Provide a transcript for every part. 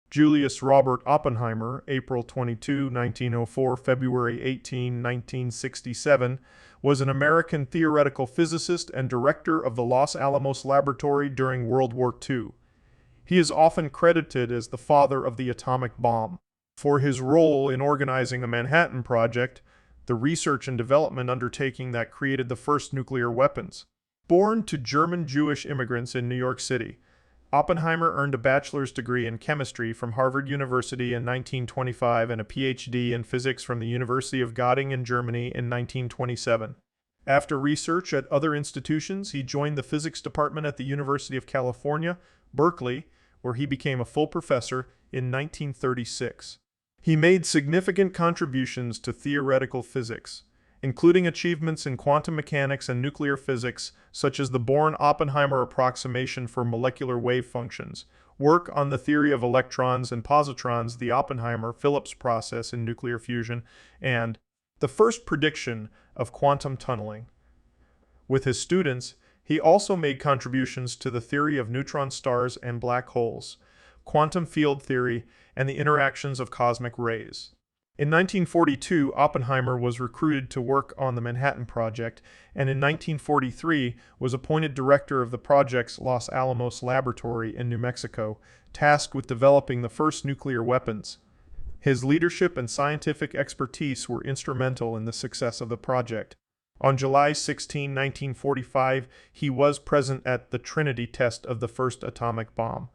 Julius Robert Oppenheimer, April 22, 1904, February 18, 1967, was an American theoretical physicist and director of the Los Alamos Laboratory during World War II. He is often credited as the father of the atomic bomb for his role in organizing the Manhattan Project, the research and development undertaking that created the first nuclear weapons. Born to German Jewish immigrants in New York City, Oppenheimer earned a bachelor's degree in chemistry from Harvard University in 1925 and a PhD in physics from the University of Göttingen in Germany in 1927. After research at other institutions, he joined the physics department at the University of California, Berkeley, where he became a full professor in 1936. He made significant contributions to theoretical physics, including achievements in quantum mechanics and nuclear physics, such as the Born-Oppenheimer approximation for molecular wave functions, work on the theory of electrons and positrons, the Oppenheimer-Phillips process in nuclear fusion, and the first prediction of quantum tunneling. With his students, he also made contributions to the theory of neutron stars and black holes, quantum field theory, and the interactions of cosmic rays. In 1942, Oppenheimer was recruited to work on the Manhattan Project, and in 1943 was appointed director of the project's Los Alamos Laboratory in New Mexico, tasked with developing the first nuclear weapons. His leadership and scientific expertise were instrumental in the success of the project. On July 16, 1945, he was present at the Trinity test of the first atomic bomb.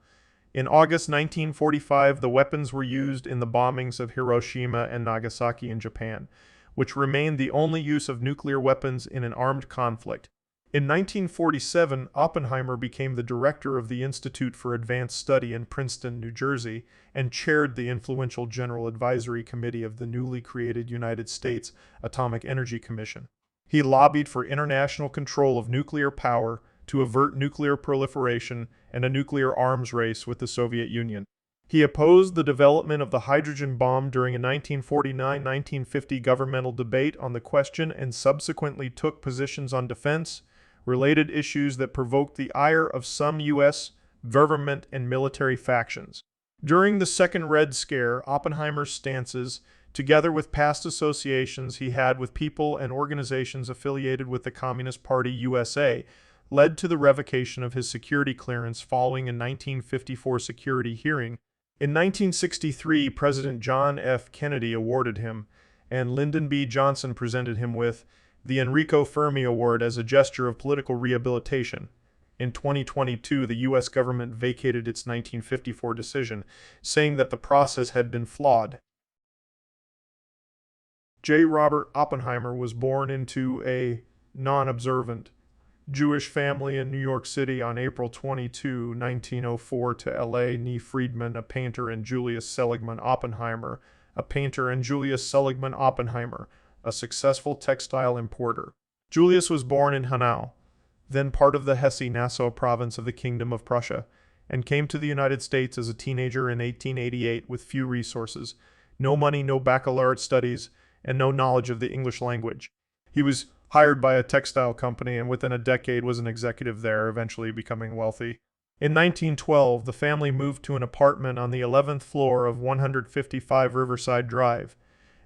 In August 1945, the weapons were used in the bombings of Hiroshima and Nagasaki in Japan, which remained the only use of nuclear weapons in an armed conflict. In 1947, Oppenheimer became the director of the Institute for Advanced Study in Princeton, New Jersey, and chaired the influential General Advisory Committee of the newly created United States Atomic Energy Commission. He lobbied for international control of nuclear power to avert nuclear proliferation and a nuclear arms race with the Soviet Union. He opposed the development of the hydrogen bomb during a 1949-1950 governmental debate on the question and subsequently took positions on defense-related issues that provoked the ire of some U.S. government and military factions. During the Second Red Scare, Oppenheimer's stances, together with past associations he had with people and organizations affiliated with the Communist Party USA, led to the revocation of his security clearance following a 1954 security hearing. In 1963, President John F. Kennedy awarded him, and Lyndon B. Johnson presented him with, the Enrico Fermi Award as a gesture of political rehabilitation. In 2022, the U.S. government vacated its 1954 decision, saying that the process had been flawed. J. Robert Oppenheimer was born into a non-observant Jewish family in New York City on April 22, 1904 to L.A. Nee Friedman, a painter, and Julius Seligman Oppenheimer, a painter, and Julius Seligman Oppenheimer, a successful textile importer. Julius was born in Hanau, then part of the Hesse-Nassau province of the Kingdom of Prussia, and came to the United States as a teenager in 1888 with few resources, no money, no baccalaureate studies, and no knowledge of the English language. He was hired by a textile company and within a decade was an executive there, eventually becoming wealthy. In 1912, the family moved to an apartment on the 11th floor of 155 Riverside Drive,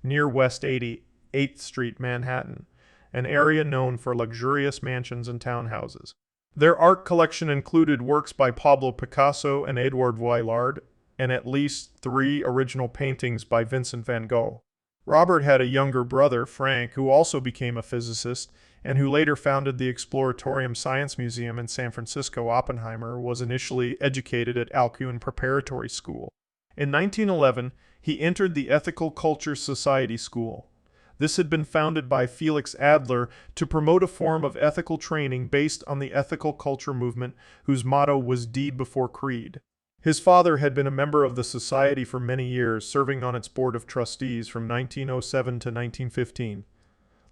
near West 88th Street, Manhattan, an area known for luxurious mansions and townhouses. Their art collection included works by Pablo Picasso and Edouard Vuillard, and at least 3 original paintings by Vincent van Gogh. Robert had a younger brother, Frank, who also became a physicist and who later founded the Exploratorium Science Museum in San Francisco. Oppenheimer was initially educated at Alcuin Preparatory School. In 1911, he entered the Ethical Culture Society School. This had been founded by Felix Adler to promote a form of ethical training based on the ethical culture movement, whose motto was Deed Before Creed. His father had been a member of the society for many years, serving on its board of trustees from 1907 to 1915.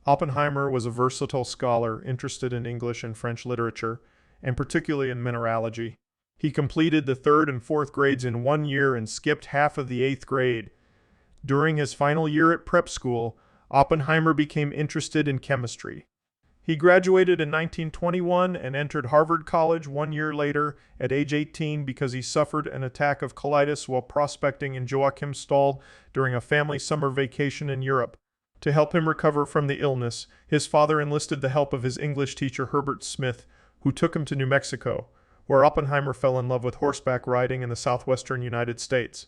Oppenheimer was a versatile scholar interested in English and French literature, and particularly in mineralogy. He completed the 3rd and 4th grades in 1 year and skipped half of the 8th grade. During his final year at prep school, Oppenheimer became interested in chemistry. He graduated in 1921 and entered Harvard College 1 year later at age 18 because he suffered an attack of colitis while prospecting in Joachimsthal during a family summer vacation in Europe. To help him recover from the illness, his father enlisted the help of his English teacher Herbert Smith, who took him to New Mexico, where Oppenheimer fell in love with horseback riding in the southwestern United States.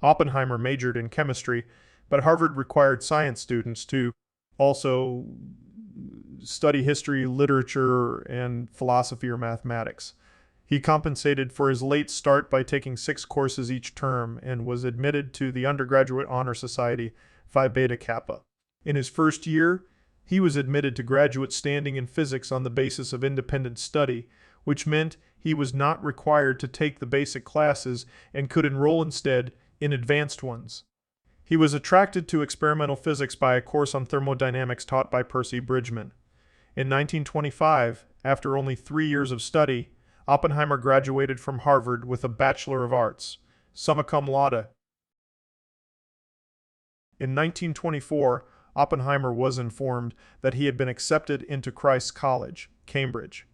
Oppenheimer majored in chemistry, but Harvard required science students to also study history, literature, and philosophy or mathematics. He compensated for his late start by taking 6 courses each term and was admitted to the Undergraduate Honor Society Phi Beta Kappa. In his first year, he was admitted to graduate standing in physics on the basis of independent study, which meant he was not required to take the basic classes and could enroll instead in advanced ones. He was attracted to experimental physics by a course on thermodynamics taught by Percy Bridgman. In 1925, after only 3 years of study, Oppenheimer graduated from Harvard with a Bachelor of Arts, summa cum laude. In 1924, Oppenheimer was informed that he had been accepted into Christ's College, Cambridge.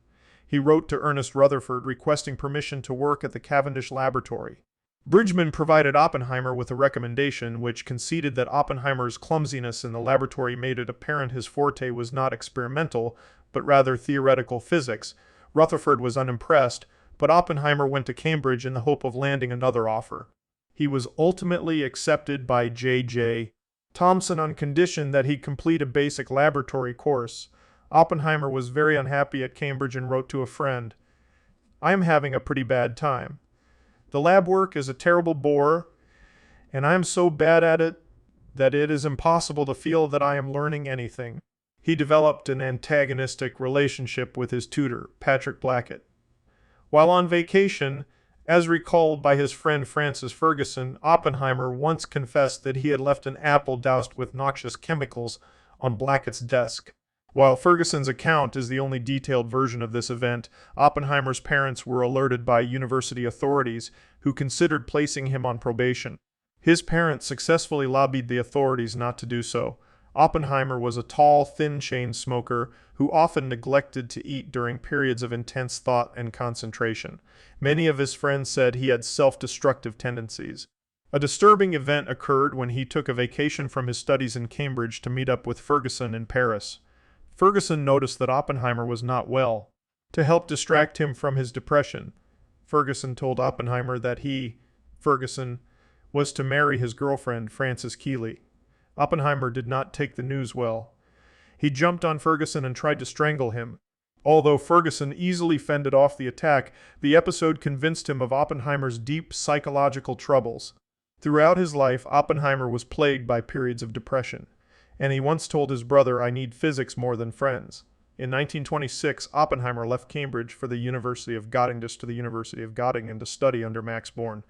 He wrote to Ernest Rutherford requesting permission to work at the Cavendish Laboratory. Bridgman provided Oppenheimer with a recommendation which conceded that Oppenheimer's clumsiness in the laboratory made it apparent his forte was not experimental, but rather theoretical physics. Rutherford was unimpressed, but Oppenheimer went to Cambridge in the hope of landing another offer. He was ultimately accepted by J.J. Thomson on condition that he complete a basic laboratory course. Oppenheimer was very unhappy at Cambridge and wrote to a friend, "I am having a pretty bad time. The lab work is a terrible bore, and I am so bad at it that it is impossible to feel that I am learning anything." He developed an antagonistic relationship with his tutor, Patrick Blackett. While on vacation, as recalled by his friend Francis Ferguson, Oppenheimer once confessed that he had left an apple doused with noxious chemicals on Blackett's desk. While Ferguson's account is the only detailed version of this event, Oppenheimer's parents were alerted by university authorities who considered placing him on probation. His parents successfully lobbied the authorities not to do so. Oppenheimer was a tall, thin chain smoker who often neglected to eat during periods of intense thought and concentration. Many of his friends said he had self-destructive tendencies. A disturbing event occurred when he took a vacation from his studies in Cambridge to meet up with Ferguson in Paris. Ferguson noticed that Oppenheimer was not well. To help distract him from his depression, Ferguson told Oppenheimer that he, Ferguson, was to marry his girlfriend, Frances Keeley. Oppenheimer did not take the news well. He jumped on Ferguson and tried to strangle him. Although Ferguson easily fended off the attack, the episode convinced him of Oppenheimer's deep psychological troubles. Throughout his life, Oppenheimer was plagued by periods of depression, and he once told his brother, "I need physics more than friends." In 1926, Oppenheimer left Cambridge for the University of Göttingen to the University of Göttingen to study under Max Born.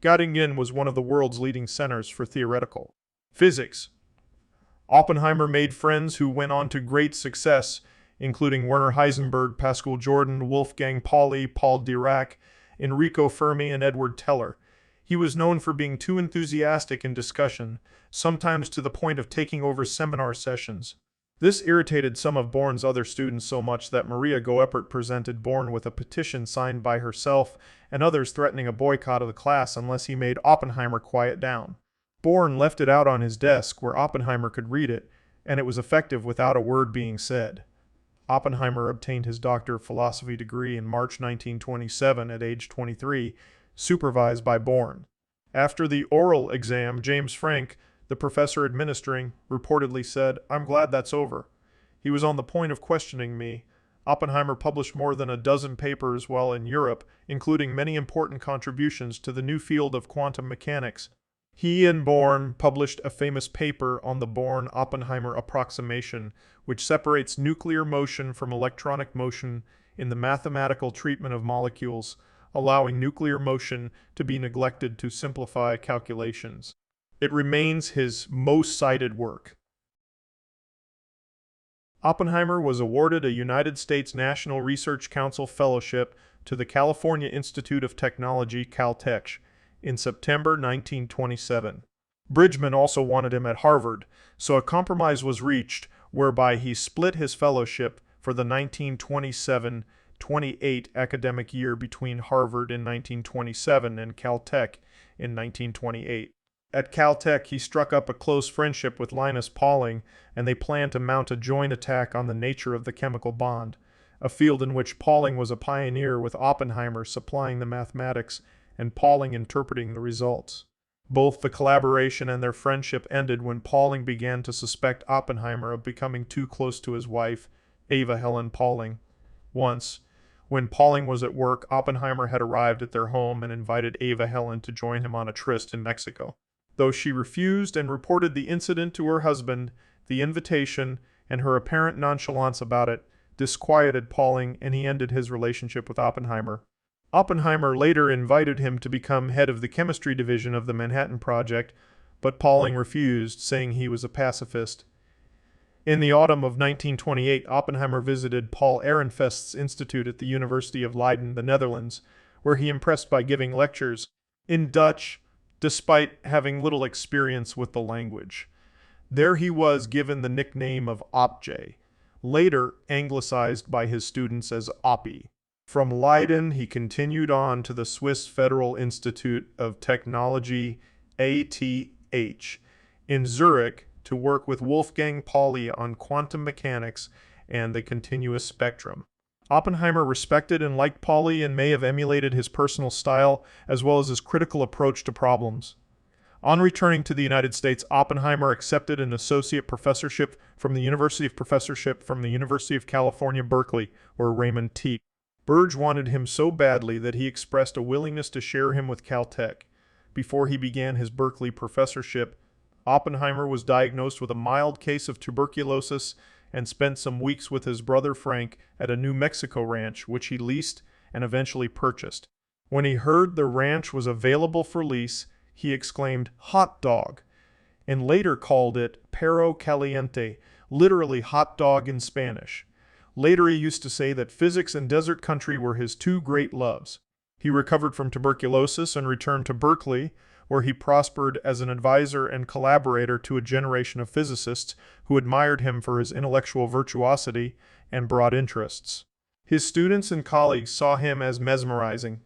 Göttingen was one of the world's leading centers for theoretical physics. Oppenheimer made friends who went on to great success, including Werner Heisenberg, Pascal Jordan, Wolfgang Pauli, Paul Dirac, Enrico Fermi, and Edward Teller. He was known for being too enthusiastic in discussion, sometimes to the point of taking over seminar sessions. This irritated some of Born's other students so much that Maria Goeppert presented Born with a petition signed by herself and others threatening a boycott of the class unless he made Oppenheimer quiet down. Born left it out on his desk where Oppenheimer could read it, and it was effective without a word being said. Oppenheimer obtained his Doctor of Philosophy degree in March 1927 at age 23, supervised by Born. After the oral exam, James Frank, the professor administering, reportedly said, "I'm glad that's over. He was on the point of questioning me." Oppenheimer published more than a dozen papers while in Europe, including many important contributions to the new field of quantum mechanics. He and Born published a famous paper on the Born-Oppenheimer approximation, which separates nuclear motion from electronic motion in the mathematical treatment of molecules, allowing nuclear motion to be neglected to simplify calculations. It remains his most cited work. Oppenheimer was awarded a United States National Research Council Fellowship to the California Institute of Technology, Caltech, in September 1927. Bridgman also wanted him at Harvard, so a compromise was reached whereby he split his fellowship for the 1927-28 academic year between Harvard in 1927 and Caltech in 1928. At Caltech, he struck up a close friendship with Linus Pauling, and they planned to mount a joint attack on the nature of the chemical bond, a field in which Pauling was a pioneer, with Oppenheimer supplying the mathematics and Pauling interpreting the results. Both the collaboration and their friendship ended when Pauling began to suspect Oppenheimer of becoming too close to his wife, Ava Helen Pauling. Once, when Pauling was at work, Oppenheimer had arrived at their home and invited Ava Helen to join him on a tryst in Mexico. Though she refused and reported the incident to her husband, the invitation and her apparent nonchalance about it disquieted Pauling, and he ended his relationship with Oppenheimer. Oppenheimer later invited him to become head of the chemistry division of the Manhattan Project, but Pauling refused, saying he was a pacifist. In the autumn of 1928, Oppenheimer visited Paul Ehrenfest's institute at the University of Leiden, the Netherlands, where he impressed by giving lectures in Dutch, despite having little experience with the language. There he was given the nickname of Opje, later anglicized by his students as Oppie. From Leiden, he continued on to the Swiss Federal Institute of Technology, ATH, in Zurich to work with Wolfgang Pauli on quantum mechanics and the continuous spectrum. Oppenheimer respected and liked Pauli and may have emulated his personal style as well as his critical approach to problems. On returning to the United States, Oppenheimer accepted an associate professorship from the University of California, Berkeley, where Raymond T. Burge wanted him so badly that he expressed a willingness to share him with Caltech. Before he began his Berkeley professorship, Oppenheimer was diagnosed with a mild case of tuberculosis and spent some weeks with his brother Frank at a New Mexico ranch, which he leased and eventually purchased. When he heard the ranch was available for lease, he exclaimed, "Hot dog," and later called it Perro Caliente, literally hot dog in Spanish. Later he used to say that physics and desert country were his two great loves. He recovered from tuberculosis and returned to Berkeley, where he prospered as an advisor and collaborator to a generation of physicists who admired him for his intellectual virtuosity and broad interests. His students and colleagues saw him as mesmerizing,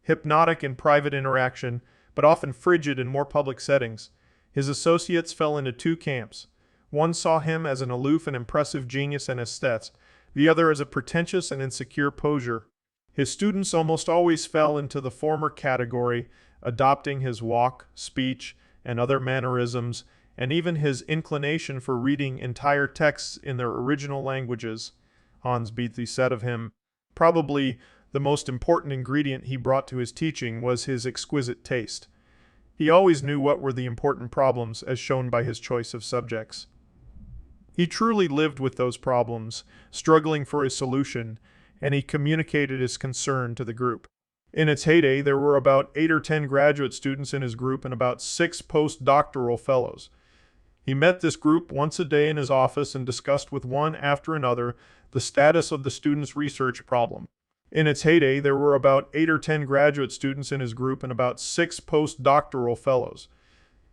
hypnotic in private interaction, but often frigid in more public settings. His associates fell into two camps. One saw him as an aloof and impressive genius and aesthete, the other as a pretentious and insecure poseur. His students almost always fell into the former category, adopting his walk, speech, and other mannerisms, and even his inclination for reading entire texts in their original languages. Hans Bethe said of him, "Probably the most important ingredient he brought to his teaching was his exquisite taste. He always knew what were the important problems, as shown by his choice of subjects. He truly lived with those problems, struggling for a solution, and he communicated his concern to the group. In its heyday, there were about 8 or 10 graduate students in his group and about 6 postdoctoral fellows. He met this group once a day in his office and discussed with one after another the status of the student's research problem. In its heyday, there were about 8 or 10 graduate students in his group and about 6 postdoctoral fellows.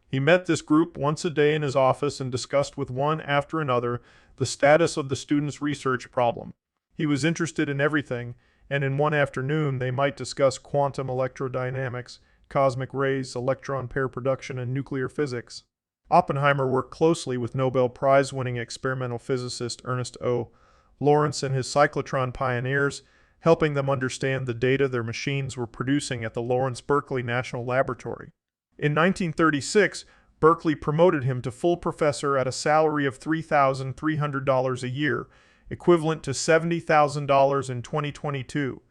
He met this group once a day in his office and discussed with one after another the status of the student's research problem. He was interested in everything, and in one afternoon they might discuss quantum electrodynamics, cosmic rays, electron pair production, and nuclear physics. Oppenheimer worked closely with Nobel Prize-winning experimental physicist Ernest O. Lawrence and his cyclotron pioneers, helping them understand the data their machines were producing at the Lawrence Berkeley National Laboratory. In 1936, Berkeley promoted him to full professor at a salary of $3,300 a year, equivalent to $70,000 in 2022.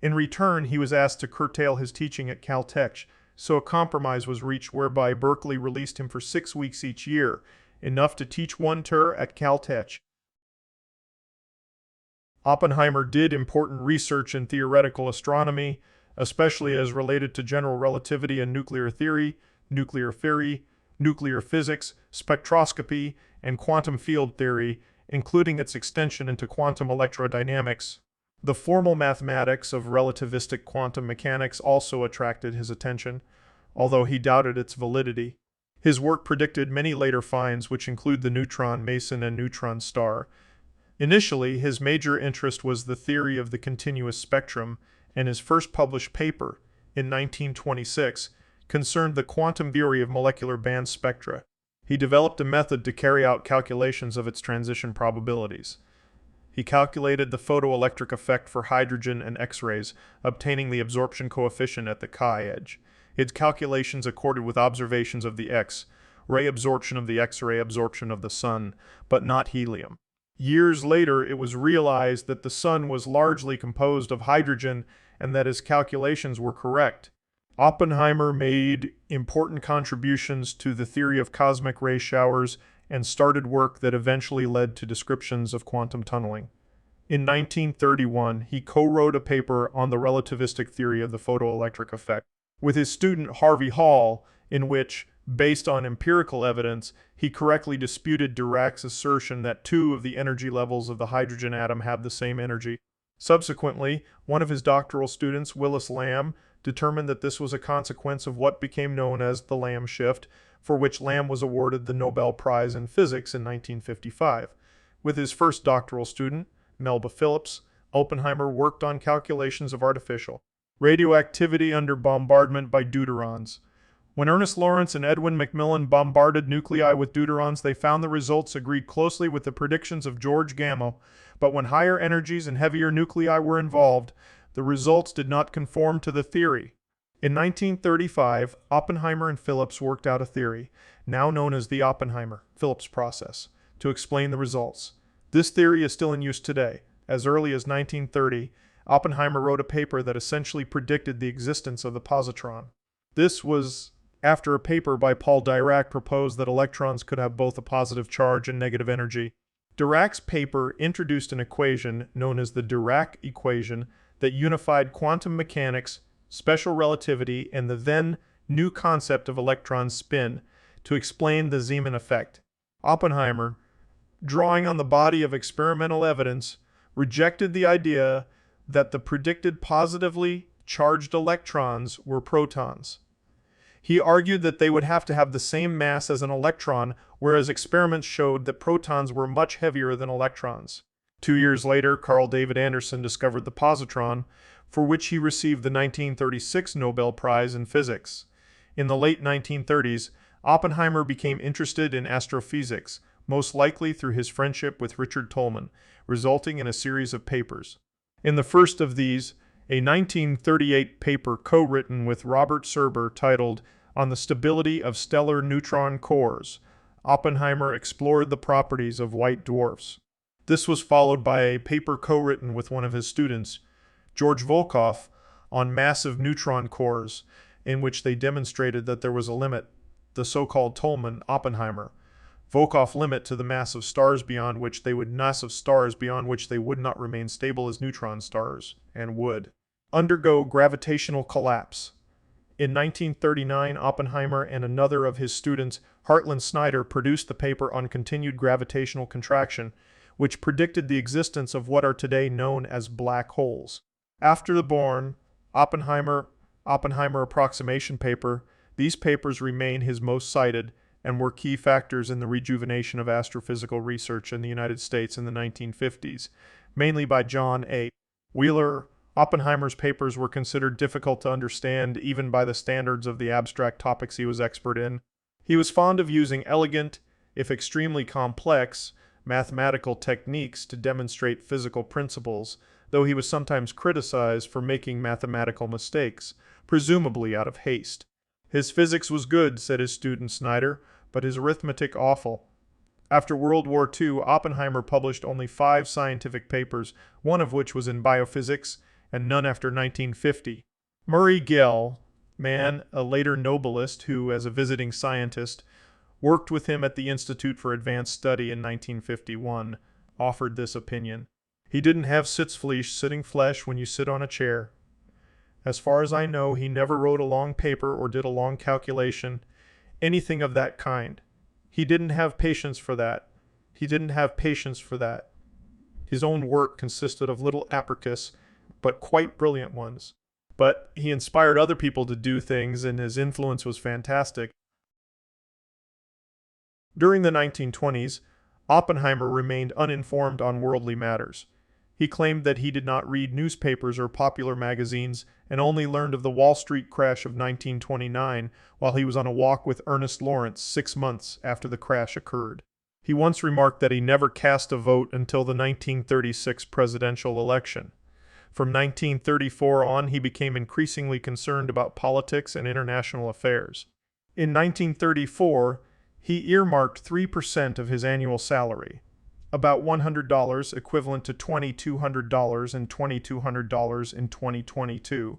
In return, he was asked to curtail his teaching at Caltech, so a compromise was reached whereby Berkeley released him for 6 weeks each year, enough to teach 1 term at Caltech. Oppenheimer did important research in theoretical astronomy, especially as related to general relativity and nuclear theory, nuclear physics, spectroscopy, and quantum field theory, including its extension into quantum electrodynamics. The formal mathematics of relativistic quantum mechanics also attracted his attention, although he doubted its validity. His work predicted many later finds, which include the neutron mason and neutron star. Initially, his major interest was the theory of the continuous spectrum, and his first published paper, in 1926, concerned the quantum theory of molecular band spectra. He developed a method to carry out calculations of its transition probabilities. He calculated the photoelectric effect for hydrogen and X-rays, obtaining the absorption coefficient at the chi edge. His calculations accorded with observations of the X-ray absorption of the X-ray absorption of the Sun, but not helium. Years later, it was realized that the Sun was largely composed of hydrogen and that his calculations were correct. Oppenheimer made important contributions to the theory of cosmic ray showers and started work that eventually led to descriptions of quantum tunneling. In 1931, he co-wrote a paper on the relativistic theory of the photoelectric effect with his student Harvey Hall, in which, based on empirical evidence, he correctly disputed Dirac's assertion that two of the energy levels of the hydrogen atom have the same energy. Subsequently, one of his doctoral students, Willis Lamb, determined that this was a consequence of what became known as the Lamb shift, for which Lamb was awarded the Nobel Prize in Physics in 1955. With his first doctoral student, Melba Phillips, Oppenheimer worked on calculations of artificial radioactivity under bombardment by deuterons. When Ernest Lawrence and Edwin Macmillan bombarded nuclei with deuterons, they found the results agreed closely with the predictions of George Gamow, but when higher energies and heavier nuclei were involved, the results did not conform to the theory. In 1935, Oppenheimer and Phillips worked out a theory, now known as the Oppenheimer-Phillips process, to explain the results. This theory is still in use today. As early as 1930, Oppenheimer wrote a paper that essentially predicted the existence of the positron. This was after a paper by Paul Dirac proposed that electrons could have both a positive charge and negative energy. Dirac's paper introduced an equation known as the Dirac equation that unified quantum mechanics, special relativity, and the then new concept of electron spin to explain the Zeeman effect. Oppenheimer, drawing on the body of experimental evidence, rejected the idea that the predicted positively charged electrons were protons. He argued that they would have to have the same mass as an electron, whereas experiments showed that protons were much heavier than electrons. 2 years later, Carl David Anderson discovered the positron, for which he received the 1936 Nobel Prize in Physics. In the late 1930s, Oppenheimer became interested in astrophysics, most likely through his friendship with Richard Tolman, resulting in a series of papers. In the first of these, a 1938 paper co-written with Robert Serber titled On the Stability of Stellar Neutron Cores, Oppenheimer explored the properties of white dwarfs. This was followed by a paper co-written with one of his students, George Volkoff, on massive neutron cores, in which they demonstrated that there was a limit, the so-called Tolman-Oppenheimer Volkoff limit to the mass of stars beyond which they would not remain stable as neutron stars, and would undergo gravitational collapse. In 1939, Oppenheimer and another of his students, Hartland Snyder, produced the paper on continued gravitational contraction, which predicted the existence of what are today known as black holes. After the Born-Oppenheimer approximation paper, these papers remain his most cited and were key factors in the rejuvenation of astrophysical research in the United States in the 1950s, mainly by John A. Wheeler. Oppenheimer's papers were considered difficult to understand even by the standards of the abstract topics he was expert in. He was fond of using elegant, if extremely complex, mathematical techniques to demonstrate physical principles, though he was sometimes criticized for making mathematical mistakes, presumably out of haste. His physics was good, said his student Snyder, but his arithmetic awful. After World War II, Oppenheimer published only 5 scientific papers, one of which was in biophysics, and none after 1950. Murray Gell-Mann, a later Nobelist who, as a visiting scientist, worked with him at the Institute for Advanced Study in 1951, offered this opinion. He didn't have sitzfleisch, sitting flesh when you sit on a chair. As far as I know, he never wrote a long paper or did a long calculation, anything of that kind. He didn't have patience for that. His own work consisted of little apricous, but quite brilliant ones. But he inspired other people to do things, and his influence was fantastic. During the 1920s, Oppenheimer remained uninformed on worldly matters. He claimed that he did not read newspapers or popular magazines and only learned of the Wall Street crash of 1929 while he was on a walk with Ernest Lawrence 6 months after the crash occurred. He once remarked that he never cast a vote until the 1936 presidential election. From 1934 on, he became increasingly concerned about politics and international affairs. In 1934, he earmarked 3% of his annual salary, about $100, equivalent to $2,200 and $2,200 in 2022,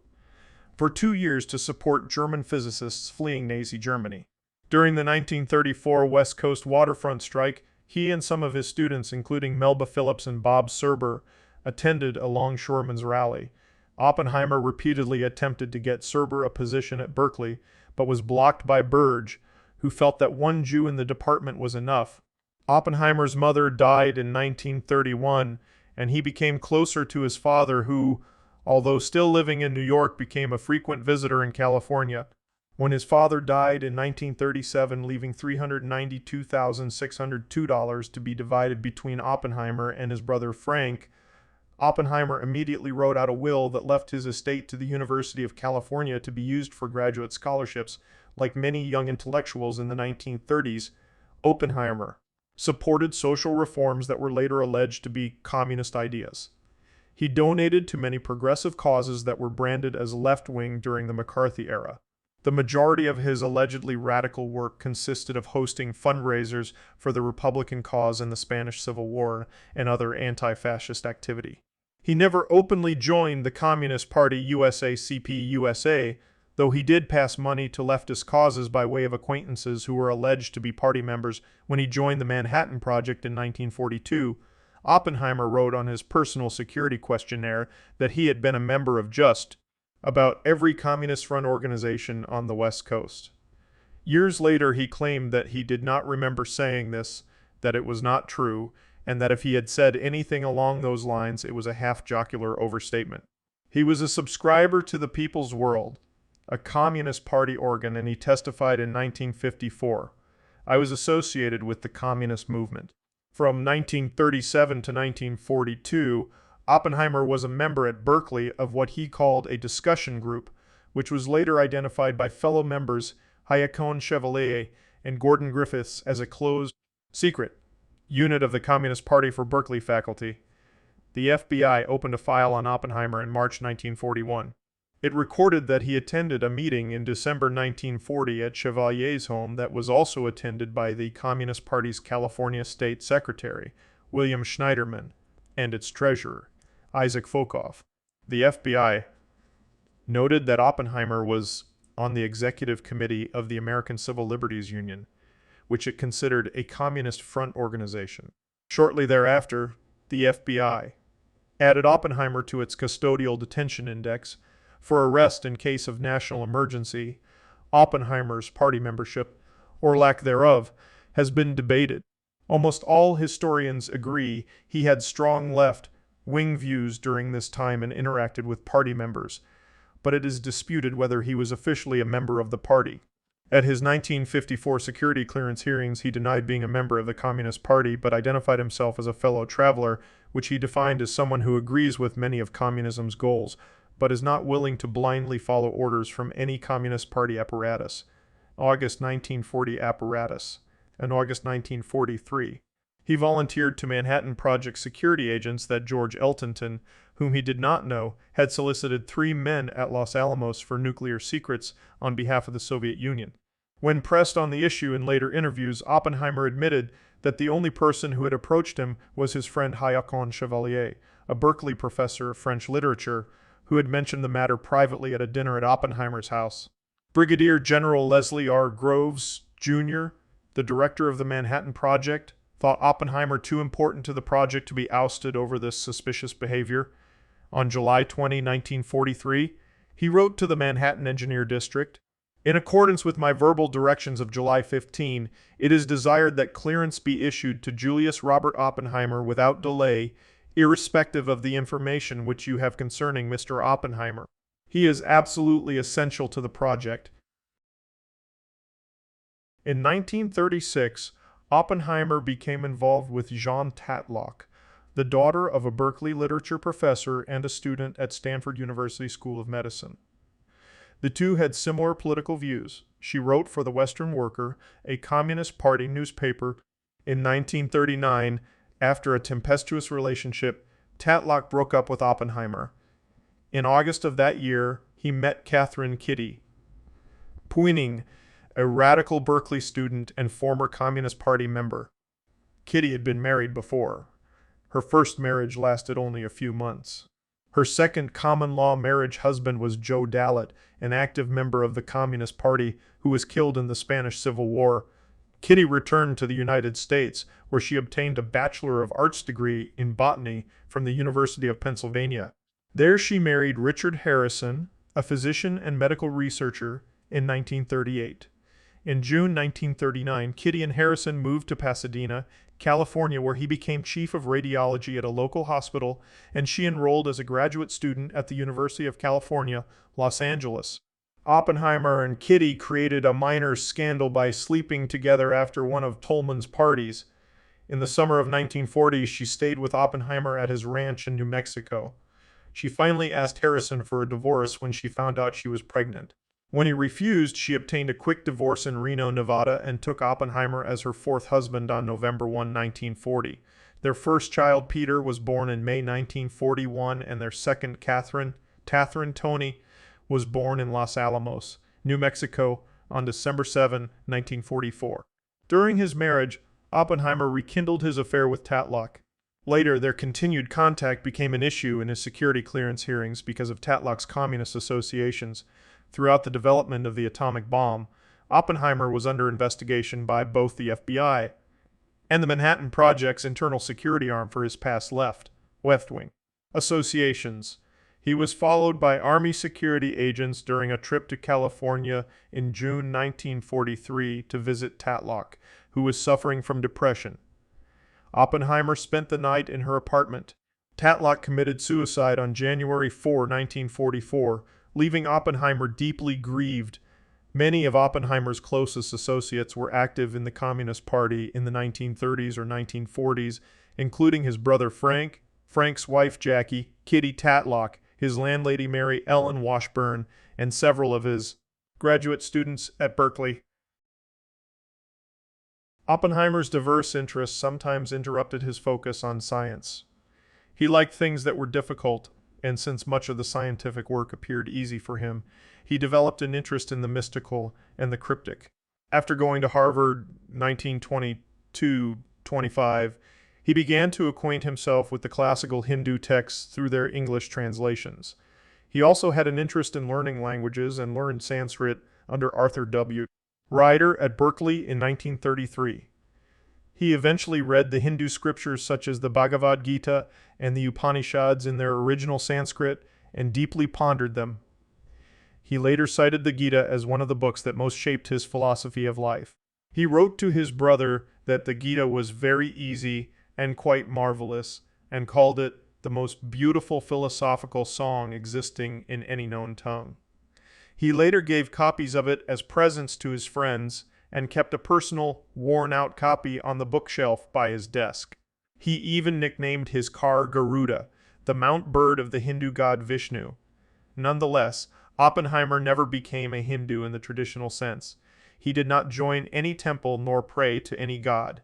for 2 years to support German physicists fleeing Nazi Germany. During the 1934 West Coast waterfront strike, he and some of his students, including Melba Phillips and Bob Serber, attended a longshoremen's rally. Oppenheimer repeatedly attempted to get Serber a position at Berkeley, but was blocked by Burge, who felt that one Jew in the department was enough. Oppenheimer's mother died in 1931, and he became closer to his father who, although still living in New York, became a frequent visitor in California. When his father died in 1937, leaving $392,602 to be divided between Oppenheimer and his brother Frank, Oppenheimer immediately wrote out a will that left his estate to the University of California to be used for graduate scholarships. Like many young intellectuals in the 1930s, Oppenheimer supported social reforms that were later alleged to be communist ideas. He donated to many progressive causes that were branded as left-wing during the McCarthy era. The majority of his allegedly radical work consisted of hosting fundraisers for the Republican cause in the Spanish Civil War and other anti-fascist activity. He never openly joined the Communist Party USACP-USA, though he did pass money to leftist causes by way of acquaintances who were alleged to be party members. When he joined the Manhattan Project in 1942, Oppenheimer wrote on his personal security questionnaire that he had been a member of just about every communist-run organization on the West Coast. Years later, he claimed that he did not remember saying this, that it was not true, and that if he had said anything along those lines, it was a half-jocular overstatement. He was a subscriber to the People's World, a Communist Party organ, and he testified in 1954. I was associated with the communist movement. From 1937 to 1942, Oppenheimer was a member at Berkeley of what he called a discussion group, which was later identified by fellow members Hayakon Chevalier and Gordon Griffiths as a closed, secret unit of the Communist Party for Berkeley faculty. The FBI opened a file on Oppenheimer in March 1941. It recorded that he attended a meeting in December 1940 at Chevalier's home that was also attended by the Communist Party's California State Secretary, William Schneiderman, and its treasurer, Isaac Fokoff. The FBI noted that Oppenheimer was on the executive committee of the American Civil Liberties Union, which it considered a communist front organization. Shortly thereafter, the FBI added Oppenheimer to its custodial detention index for arrest in case of national emergency. Oppenheimer's party membership, or lack thereof, has been debated. Almost all historians agree he had strong left-wing views during this time and interacted with party members, but it is disputed whether he was officially a member of the party. At his 1954 security clearance hearings, he denied being a member of the Communist Party, but identified himself as a fellow traveler, which he defined as someone who agrees with many of communism's goals, but is not willing to blindly follow orders from any Communist Party apparatus. August 1940 apparatus. In August 1943, he volunteered to Manhattan Project security agents that George Eltonton, whom he did not know, had solicited 3 men at Los Alamos for nuclear secrets on behalf of the Soviet Union. When pressed on the issue in later interviews, Oppenheimer admitted that the only person who had approached him was his friend Hayakon Chevalier, a Berkeley professor of French literature, who had mentioned the matter privately at a dinner at Oppenheimer's house. Brigadier General Leslie R. Groves, Jr., the director of the Manhattan Project, thought Oppenheimer too important to the project to be ousted over this suspicious behavior. On July 20, 1943, he wrote to the Manhattan Engineer District, "In accordance with my verbal directions of July 15, it is desired that clearance be issued to Julius Robert Oppenheimer without delay, irrespective of the information which you have concerning Mr. Oppenheimer. He is absolutely essential to the project." In 1936, Oppenheimer became involved with Jean Tatlock, the daughter of a Berkeley literature professor and a student at Stanford University School of Medicine. The two had similar political views. She wrote for the Western Worker, a Communist Party newspaper. In 1939, after a tempestuous relationship, Tatlock broke up with Oppenheimer. In August of that year, he met Catherine Kitty Poening, a radical Berkeley student and former Communist Party member. Kitty had been married before. Her first marriage lasted only a few months. Her second common-law marriage husband was Joe Dallet, an active member of the Communist Party who was killed in the Spanish Civil War. Kitty returned to the United States, where she obtained a Bachelor of Arts degree in botany from the University of Pennsylvania. There she married Richard Harrison, a physician and medical researcher, in 1938. In June 1939, Kitty and Harrison moved to Pasadena, California, where he became chief of radiology at a local hospital, and she enrolled as a graduate student at the University of California, Los Angeles. Oppenheimer and Kitty created a minor scandal by sleeping together after one of Tolman's parties. In the summer of 1940, she stayed with Oppenheimer at his ranch in New Mexico. She finally asked Harrison for a divorce when she found out she was pregnant. When he refused, she obtained a quick divorce in Reno, Nevada, and took Oppenheimer as her fourth husband on November 1, 1940. Their first child, Peter, was born in May 1941, and their second, Catherine Tony, was born in Los Alamos, New Mexico, on December 7, 1944. During his marriage, Oppenheimer rekindled his affair with Tatlock. Later, their continued contact became an issue in his security clearance hearings because of Tatlock's communist associations. Throughout the development of the atomic bomb, Oppenheimer was under investigation by both the FBI and the Manhattan Project's internal security arm for his past left-wing associations. He was followed by Army security agents during a trip to California in June 1943 to visit Tatlock, who was suffering from depression. Oppenheimer spent the night in her apartment. Tatlock committed suicide on January 4, 1944, leaving Oppenheimer deeply grieved. Many of Oppenheimer's closest associates were active in the Communist Party in the 1930s or 1940s, including his brother Frank, Frank's wife Jackie, Kitty Tatlock, his landlady Mary Ellen Washburn, and several of his graduate students at Berkeley. Oppenheimer's diverse interests sometimes interrupted his focus on science. He liked things that were difficult, and since much of the scientific work appeared easy for him, he developed an interest in the mystical and the cryptic. After going to Harvard 1922-25, he began to acquaint himself with the classical Hindu texts through their English translations. He also had an interest in learning languages and learned Sanskrit under Arthur W. Ryder at Berkeley in 1933. He eventually read the Hindu scriptures such as the Bhagavad Gita and the Upanishads in their original Sanskrit and deeply pondered them. He later cited the Gita as one of the books that most shaped his philosophy of life. He wrote to his brother that the Gita was very easy and quite marvelous, and called it the most beautiful philosophical song existing in any known tongue. He later gave copies of it as presents to his friends, and kept a personal, worn-out copy on the bookshelf by his desk. He even nicknamed his car Garuda, the mount bird of the Hindu god Vishnu. Nonetheless, Oppenheimer never became a Hindu in the traditional sense. He did not join any temple nor pray to any god.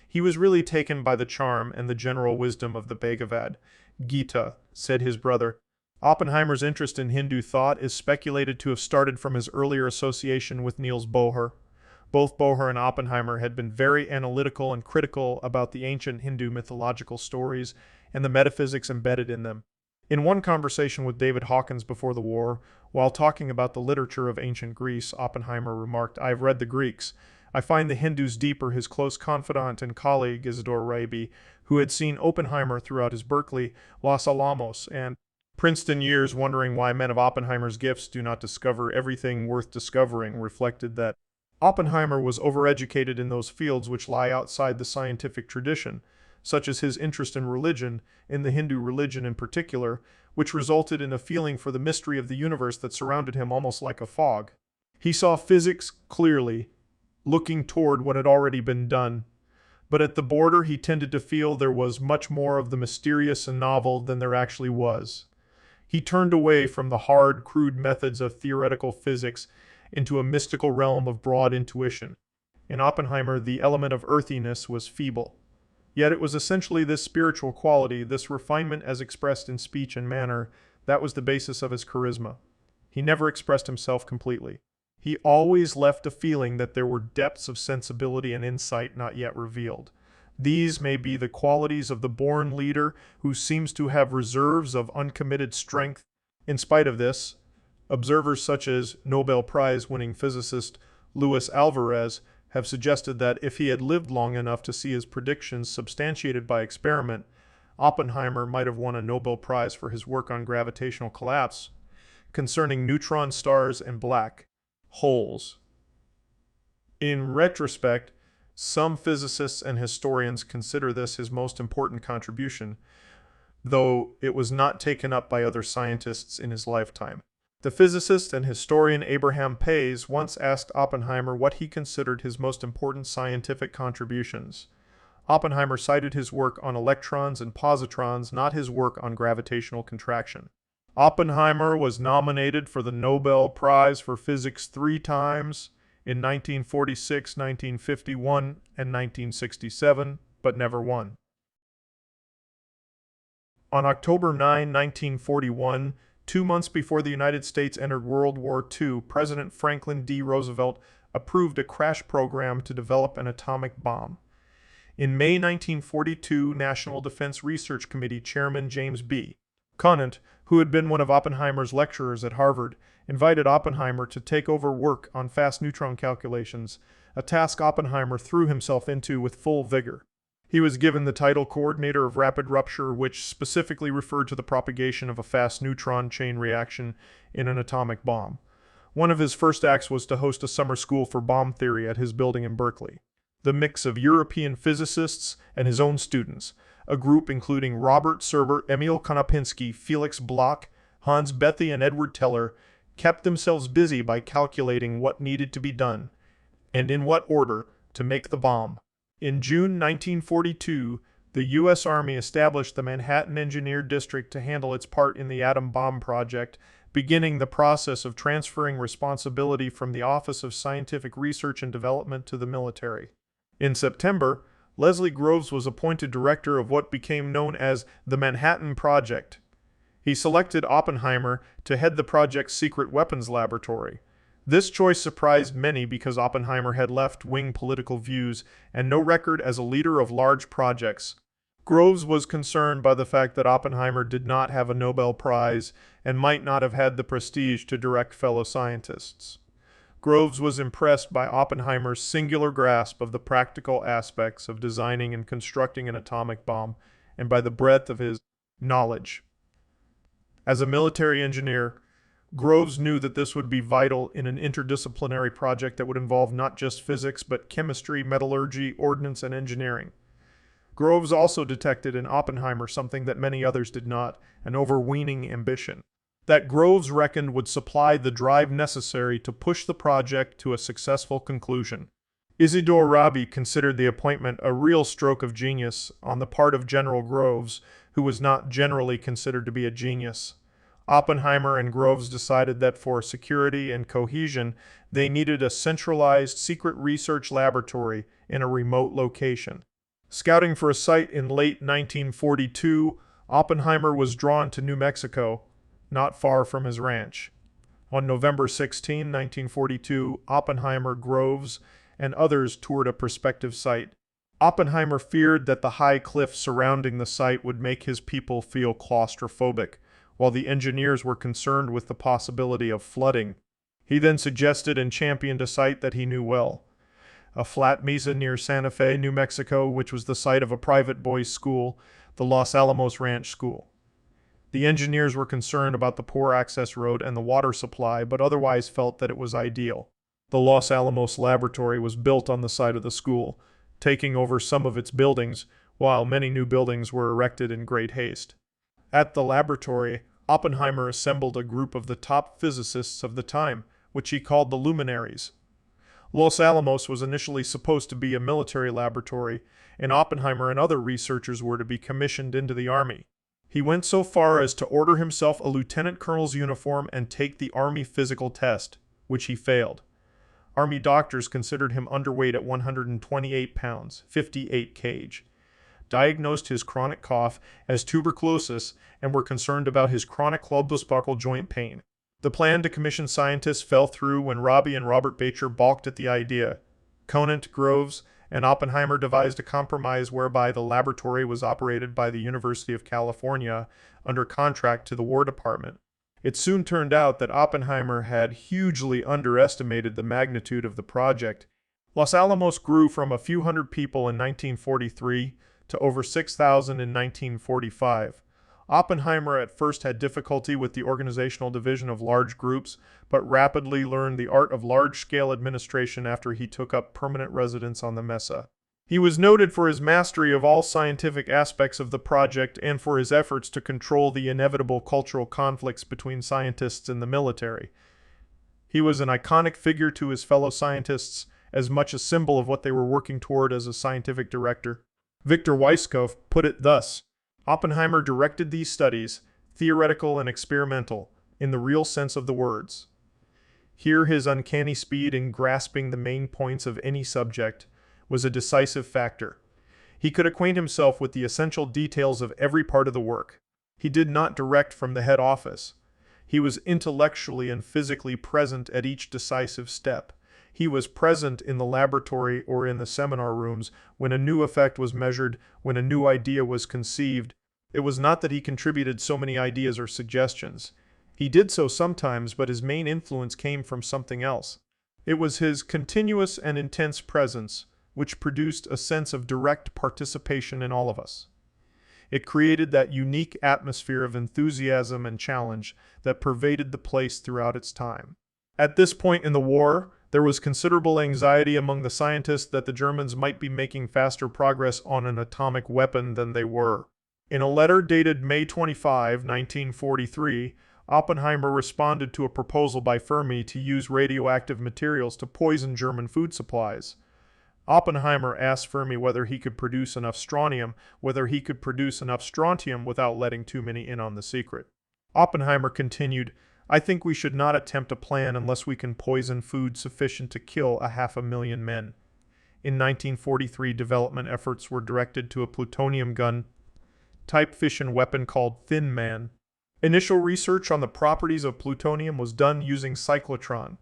He was really taken by the charm and the general wisdom of the Bhagavad Gita, said his brother. Oppenheimer's interest in Hindu thought is speculated to have started from his earlier association with Niels Bohr. Both Bohr and Oppenheimer had been very analytical and critical about the ancient Hindu mythological stories and the metaphysics embedded in them. In one conversation with David Hawkins before the war, while talking about the literature of ancient Greece, Oppenheimer remarked, "I've read the Greeks. I find the Hindus deeper." His close confidant and colleague, Isidore Rabi, who had seen Oppenheimer throughout his Berkeley, Los Alamos, and Princeton years wondering why men of Oppenheimer's gifts do not discover everything worth discovering, reflected that Oppenheimer was overeducated in those fields which lie outside the scientific tradition, such as his interest in religion, in the Hindu religion in particular, which resulted in a feeling for the mystery of the universe that surrounded him almost like a fog. He saw physics clearly, looking toward what had already been done But at the border, he tended to feel there was much more of the mysterious and novel than there actually was. He turned away from the hard, crude methods of theoretical physics into a mystical realm of broad intuition. In Oppenheimer, the element of earthiness was feeble. Yet it was essentially this spiritual quality, this refinement as expressed in speech and manner, that was the basis of his charisma. He never expressed himself completely. He always left a feeling that there were depths of sensibility and insight not yet revealed. These may be the qualities of the born leader who seems to have reserves of uncommitted strength. In spite of this, observers such as Nobel Prize-winning physicist Luis Alvarez have suggested that if he had lived long enough to see his predictions substantiated by experiment, Oppenheimer might have won a Nobel Prize for his work on gravitational collapse concerning neutron stars and black holes. In retrospect, some physicists and historians consider this his most important contribution, though it was not taken up by other scientists in his lifetime. The physicist and historian Abraham Pais once asked Oppenheimer what he considered his most important scientific contributions. Oppenheimer cited his work on electrons and positrons, not his work on gravitational contraction. Oppenheimer was nominated for the Nobel Prize for Physics 3 times, in 1946, 1951, and 1967, but never won. On October 9, 1941, 2 months before the United States entered World War II, President Franklin D. Roosevelt approved a crash program to develop an atomic bomb. In May 1942, National Defense Research Committee Chairman James B. Conant, who had been one of Oppenheimer's lecturers at Harvard, invited Oppenheimer to take over work on fast neutron calculations, a task Oppenheimer threw himself into with full vigor. He was given the title Coordinator of Rapid Rupture, which specifically referred to the propagation of a fast neutron chain reaction in an atomic bomb. One of his first acts was to host a summer school for bomb theory at his building in Berkeley. The mix of European physicists and his own students, a group including Robert Serber, Emil Konopinski, Felix Bloch, Hans Bethe, and Edward Teller, kept themselves busy by calculating what needed to be done, and in what order, to make the bomb. In June 1942, the U.S. Army established the Manhattan Engineer District to handle its part in the atom bomb project, beginning the process of transferring responsibility from the Office of Scientific Research and Development to the military. In September, Leslie Groves was appointed director of what became known as the Manhattan Project. He selected Oppenheimer to head the project's secret weapons laboratory. This choice surprised many because Oppenheimer had left-wing political views and no record as a leader of large projects. Groves was concerned by the fact that Oppenheimer did not have a Nobel Prize and might not have had the prestige to direct fellow scientists. Groves was impressed by Oppenheimer's singular grasp of the practical aspects of designing and constructing an atomic bomb, and by the breadth of his knowledge. As a military engineer, Groves knew that this would be vital in an interdisciplinary project that would involve not just physics, but chemistry, metallurgy, ordnance, and engineering. Groves also detected in Oppenheimer something that many others did not, an overweening ambition that Groves reckoned would supply the drive necessary to push the project to a successful conclusion. Isidore Rabi considered the appointment a real stroke of genius on the part of General Groves, who was not generally considered to be a genius. Oppenheimer and Groves decided that for security and cohesion, they needed a centralized secret research laboratory in a remote location. Scouting for a site in late 1942, Oppenheimer was drawn to New Mexico, not far from his ranch. On November 16, 1942, Oppenheimer, Groves, and others toured a prospective site. Oppenheimer feared that the high cliffs surrounding the site would make his people feel claustrophobic, while the engineers were concerned with the possibility of flooding. He then suggested and championed a site that he knew well, a flat mesa near Santa Fe, New Mexico, which was the site of a private boys' school, the Los Alamos Ranch School. The engineers were concerned about the poor access road and the water supply, but otherwise felt that it was ideal. The Los Alamos Laboratory was built on the site of the school, taking over some of its buildings, while many new buildings were erected in great haste. At the laboratory, Oppenheimer assembled a group of the top physicists of the time, which he called the luminaries. Los Alamos was initially supposed to be a military laboratory, and Oppenheimer and other researchers were to be commissioned into the Army. He went so far as to order himself a lieutenant colonel's uniform and take the Army physical test, which he failed. Army doctors considered him underweight at 128 pounds, 58 kg, diagnosed his chronic cough as tuberculosis, and were concerned about his chronic clubus joint pain. The plan to commission scientists fell through when Robbie and Robert Bacher balked at the idea. Conant, Groves, and Oppenheimer devised a compromise whereby the laboratory was operated by the University of California under contract to the War Department. It soon turned out that Oppenheimer had hugely underestimated the magnitude of the project. Los Alamos grew from a few hundred people in 1943 to over 6,000 in 1945. Oppenheimer at first had difficulty with the organizational division of large groups, but rapidly learned the art of large-scale administration after he took up permanent residence on the Mesa. He was noted for his mastery of all scientific aspects of the project and for his efforts to control the inevitable cultural conflicts between scientists and the military. He was an iconic figure to his fellow scientists, as much a symbol of what they were working toward as a scientific director. Victor Weisskopf put it thus: Oppenheimer directed these studies, theoretical and experimental, in the real sense of the words. Here his uncanny speed in grasping the main points of any subject was a decisive factor. He could acquaint himself with the essential details of every part of the work. He did not direct from the head office. He was intellectually and physically present at each decisive step. He was present in the laboratory or in the seminar rooms when a new effect was measured, when a new idea was conceived. It was not that he contributed so many ideas or suggestions. He did so sometimes, but his main influence came from something else. It was his continuous and intense presence, which produced a sense of direct participation in all of us. It created that unique atmosphere of enthusiasm and challenge that pervaded the place throughout its time. At this point in the war, there was considerable anxiety among the scientists that the Germans might be making faster progress on an atomic weapon than they were. In a letter dated May 25, 1943, Oppenheimer responded to a proposal by Fermi to use radioactive materials to poison German food supplies. Oppenheimer asked Fermi whether he could produce enough strontium without letting too many in on the secret. Oppenheimer continued, "I think we should not attempt a plan unless we can poison food sufficient to kill 500,000 men." In 1943, development efforts were directed to a plutonium gun type fission weapon called Thin Man. Initial research on the properties of plutonium was done using cyclotron,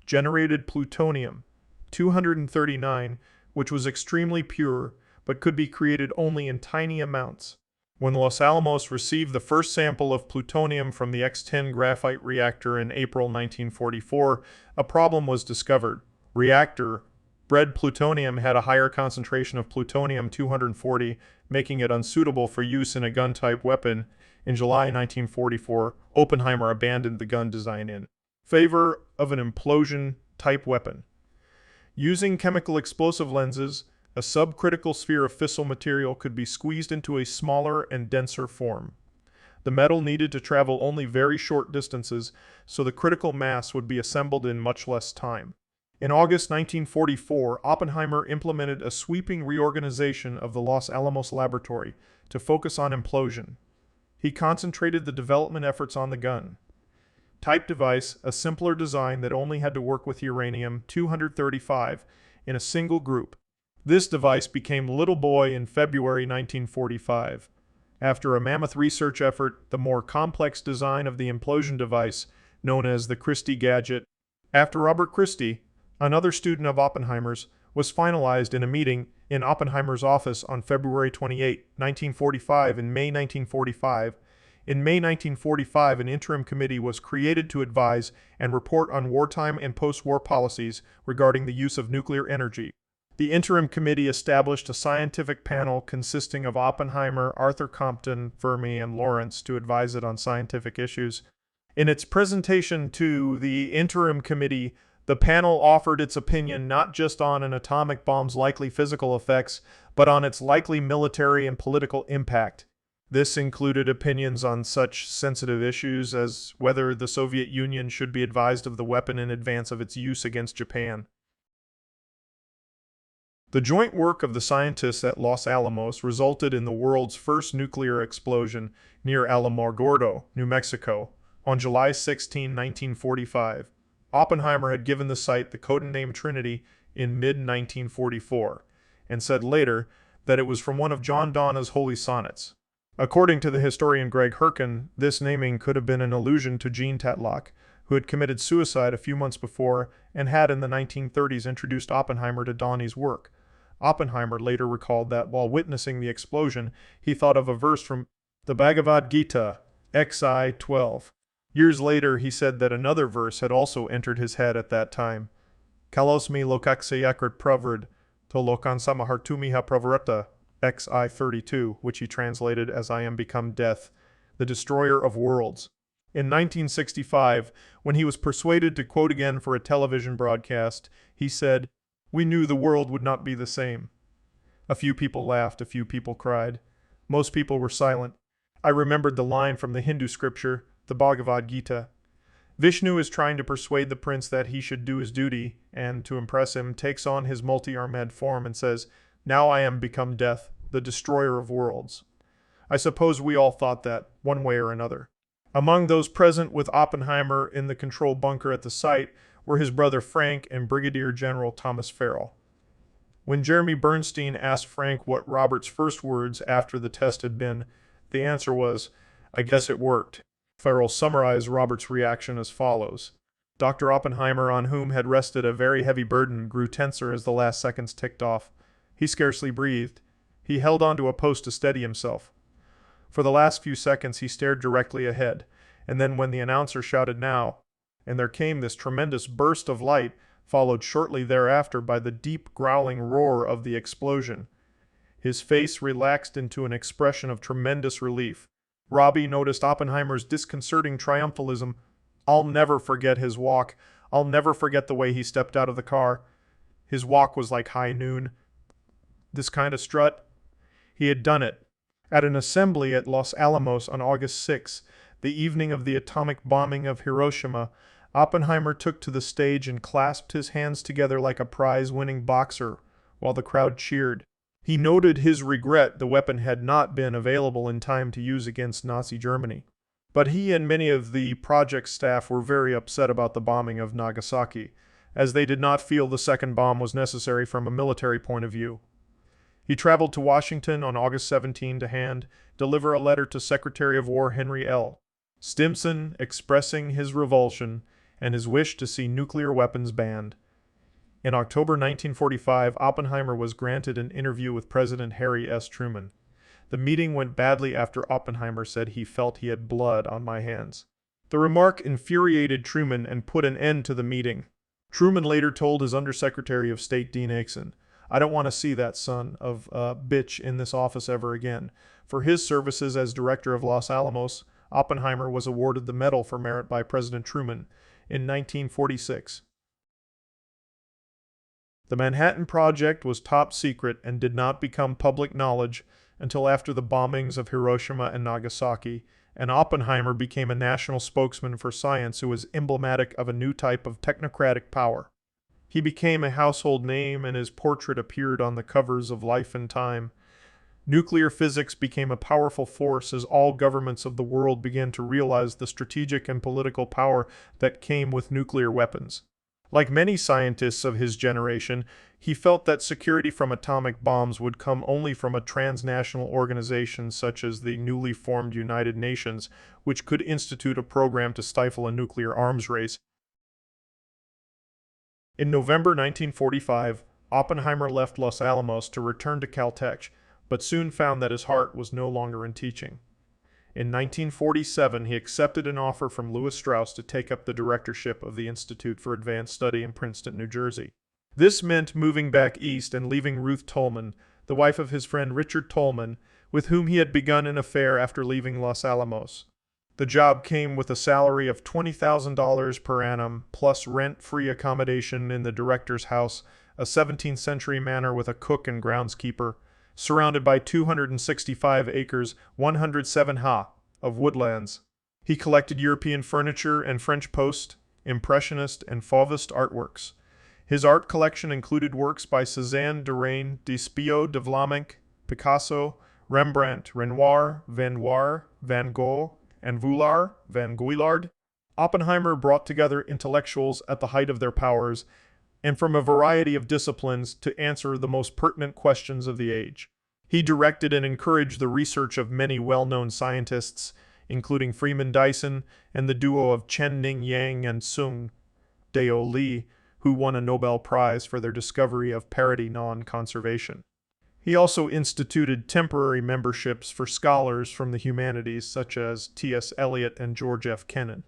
generated plutonium-239, which was extremely pure, but could be created only in tiny amounts. When Los Alamos received the first sample of plutonium from the X-10 graphite reactor in April 1944, a problem was discovered. Reactor bred plutonium had a higher concentration of plutonium-240, making it unsuitable for use in a gun-type weapon. In July 1944, Oppenheimer abandoned the gun design in favor of an implosion-type weapon. Using chemical explosive lenses, a subcritical sphere of fissile material could be squeezed into a smaller and denser form. The metal needed to travel only very short distances, so the critical mass would be assembled in much less time. In August 1944, Oppenheimer implemented a sweeping reorganization of the Los Alamos Laboratory to focus on implosion. He concentrated the development efforts on the gun type device, a simpler design that only had to work with uranium-235 in a single group. This device became Little Boy in February 1945. After a mammoth research effort, the more complex design of the implosion device, known as the Christie gadget, after Robert Christie, another student of Oppenheimer's, was finalized in a meeting in Oppenheimer's office on February 28, 1945. In May 1945, an interim committee was created to advise and report on wartime and post-war policies regarding the use of nuclear energy. The interim committee established a scientific panel consisting of Oppenheimer, Arthur Compton, Fermi, and Lawrence to advise it on scientific issues. In its presentation to the interim committee, the panel offered its opinion not just on an atomic bomb's likely physical effects, but on its likely military and political impact. This included opinions on such sensitive issues as whether the Soviet Union should be advised of the weapon in advance of its use against Japan. The joint work of the scientists at Los Alamos resulted in the world's first nuclear explosion near Alamogordo, New Mexico, on July 16, 1945. Oppenheimer had given the site the code name Trinity in mid-1944, and said later that it was from one of John Donne's holy sonnets. According to the historian Greg Herkin, this naming could have been an allusion to Jean Tatlock, who had committed suicide a few months before and had in the 1930s introduced Oppenheimer to Donne's work. Oppenheimer later recalled that while witnessing the explosion, he thought of a verse from the Bhagavad Gita, XI 12. Years later, he said that another verse had also entered his head at that time. Kalos mi lokaksayakrit pravard, to lokansamahartumiha pravarata, XI 32, which he translated as I am become death, the destroyer of worlds. In 1965, when he was persuaded to quote again for a television broadcast, he said, "We knew the world would not be the same." A few people laughed, a few people cried. Most people were silent. I remembered the line from the Hindu scripture, the Bhagavad Gita. Vishnu is trying to persuade the prince that he should do his duty, and, to impress him, takes on his multi-armed form and says, "Now I am become death, the destroyer of worlds." I suppose we all thought that, one way or another. Among those present with Oppenheimer in the control bunker at the site were his brother Frank and Brigadier General Thomas Farrell. When Jeremy Bernstein asked Frank what Robert's first words after the test had been, the answer was, "I guess it worked." Farrell summarized Robert's reaction as follows. Dr. Oppenheimer, on whom had rested a very heavy burden, grew tenser as the last seconds ticked off. He scarcely breathed. He held onto a post to steady himself. For the last few seconds he stared directly ahead, and then when the announcer shouted "now," and there came this tremendous burst of light, followed shortly thereafter by the deep growling roar of the explosion, his face relaxed into an expression of tremendous relief. Robbie noticed Oppenheimer's disconcerting triumphalism. I'll never forget his walk. I'll never forget the way he stepped out of the car. His walk was like high noon. This kind of strut. He had done it. At an assembly at Los Alamos on August 6, the evening of the atomic bombing of Hiroshima, Oppenheimer took to the stage and clasped his hands together like a prize-winning boxer, while the crowd cheered. He noted his regret the weapon had not been available in time to use against Nazi Germany. But he and many of the project staff were very upset about the bombing of Nagasaki, as they did not feel the second bomb was necessary from a military point of view. He traveled to Washington on August 17 to deliver a letter to Secretary of War Henry L. Stimson expressing his revulsion and his wish to see nuclear weapons banned. In October 1945, Oppenheimer was granted an interview with President Harry S. Truman. The meeting went badly after Oppenheimer said he felt he had blood on my hands. The remark infuriated Truman and put an end to the meeting. Truman later told his Undersecretary of State Dean Acheson, "I don't want to see that son of a bitch in this office ever again." For his services as director of Los Alamos, Oppenheimer was awarded the Medal for Merit by President Truman in 1946. The Manhattan Project was top secret and did not become public knowledge until after the bombings of Hiroshima and Nagasaki, and Oppenheimer became a national spokesman for science who was emblematic of a new type of technocratic power. He became a household name and his portrait appeared on the covers of Life and Time. Nuclear physics became a powerful force as all governments of the world began to realize the strategic and political power that came with nuclear weapons. Like many scientists of his generation, he felt that security from atomic bombs would come only from a transnational organization such as the newly formed United Nations, which could institute a program to stifle a nuclear arms race. In November 1945, Oppenheimer left Los Alamos to return to Caltech, but soon found that his heart was no longer in teaching. In 1947, he accepted an offer from Lewis Strauss to take up the directorship of the Institute for Advanced Study in Princeton, New Jersey. This meant moving back east and leaving Ruth Tolman, the wife of his friend Richard Tolman, with whom he had begun an affair after leaving Los Alamos. The job came with a salary of $20,000 per annum, plus rent-free accommodation in the director's house, a 17th century manor with a cook and groundskeeper, surrounded by 265 acres, 107 ha, of woodlands. He collected European furniture and French Post, Impressionist, and Fauvist artworks. His art collection included works by Cézanne, Derain, Despiau, de Vlaminck, Picasso, Rembrandt, Renoir, Van Gogh, and Van Guillard. Oppenheimer brought together intellectuals at the height of their powers and from a variety of disciplines to answer the most pertinent questions of the age. He directed and encouraged the research of many well-known scientists, including Freeman Dyson and the duo of Chen-Ning Yang and Sung Deo Lee, who won a Nobel Prize for their discovery of parity non-conservation. He also instituted temporary memberships for scholars from the humanities such as T.S. Eliot and George F. Kennan.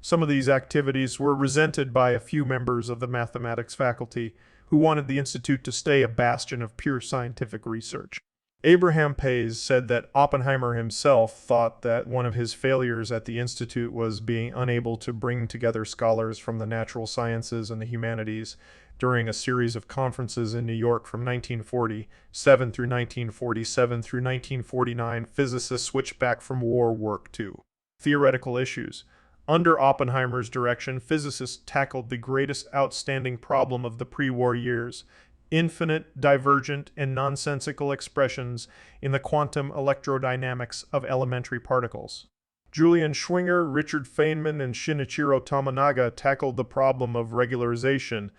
Some of these activities were resented by a few members of the mathematics faculty who wanted the institute to stay a bastion of pure scientific research. Abraham Pais said that Oppenheimer himself thought that one of his failures at the institute was being unable to bring together scholars from the natural sciences and the humanities during a series of conferences in New York from 1947 through 1947 through 1949. Physicists switched back from war work to theoretical issues. Under Oppenheimer's direction, physicists tackled the greatest outstanding problem of the pre-war years: infinite, divergent, and nonsensical expressions in the quantum electrodynamics of elementary particles. Julian Schwinger, Richard Feynman, and Shinichiro Tominaga tackled the problem of regularization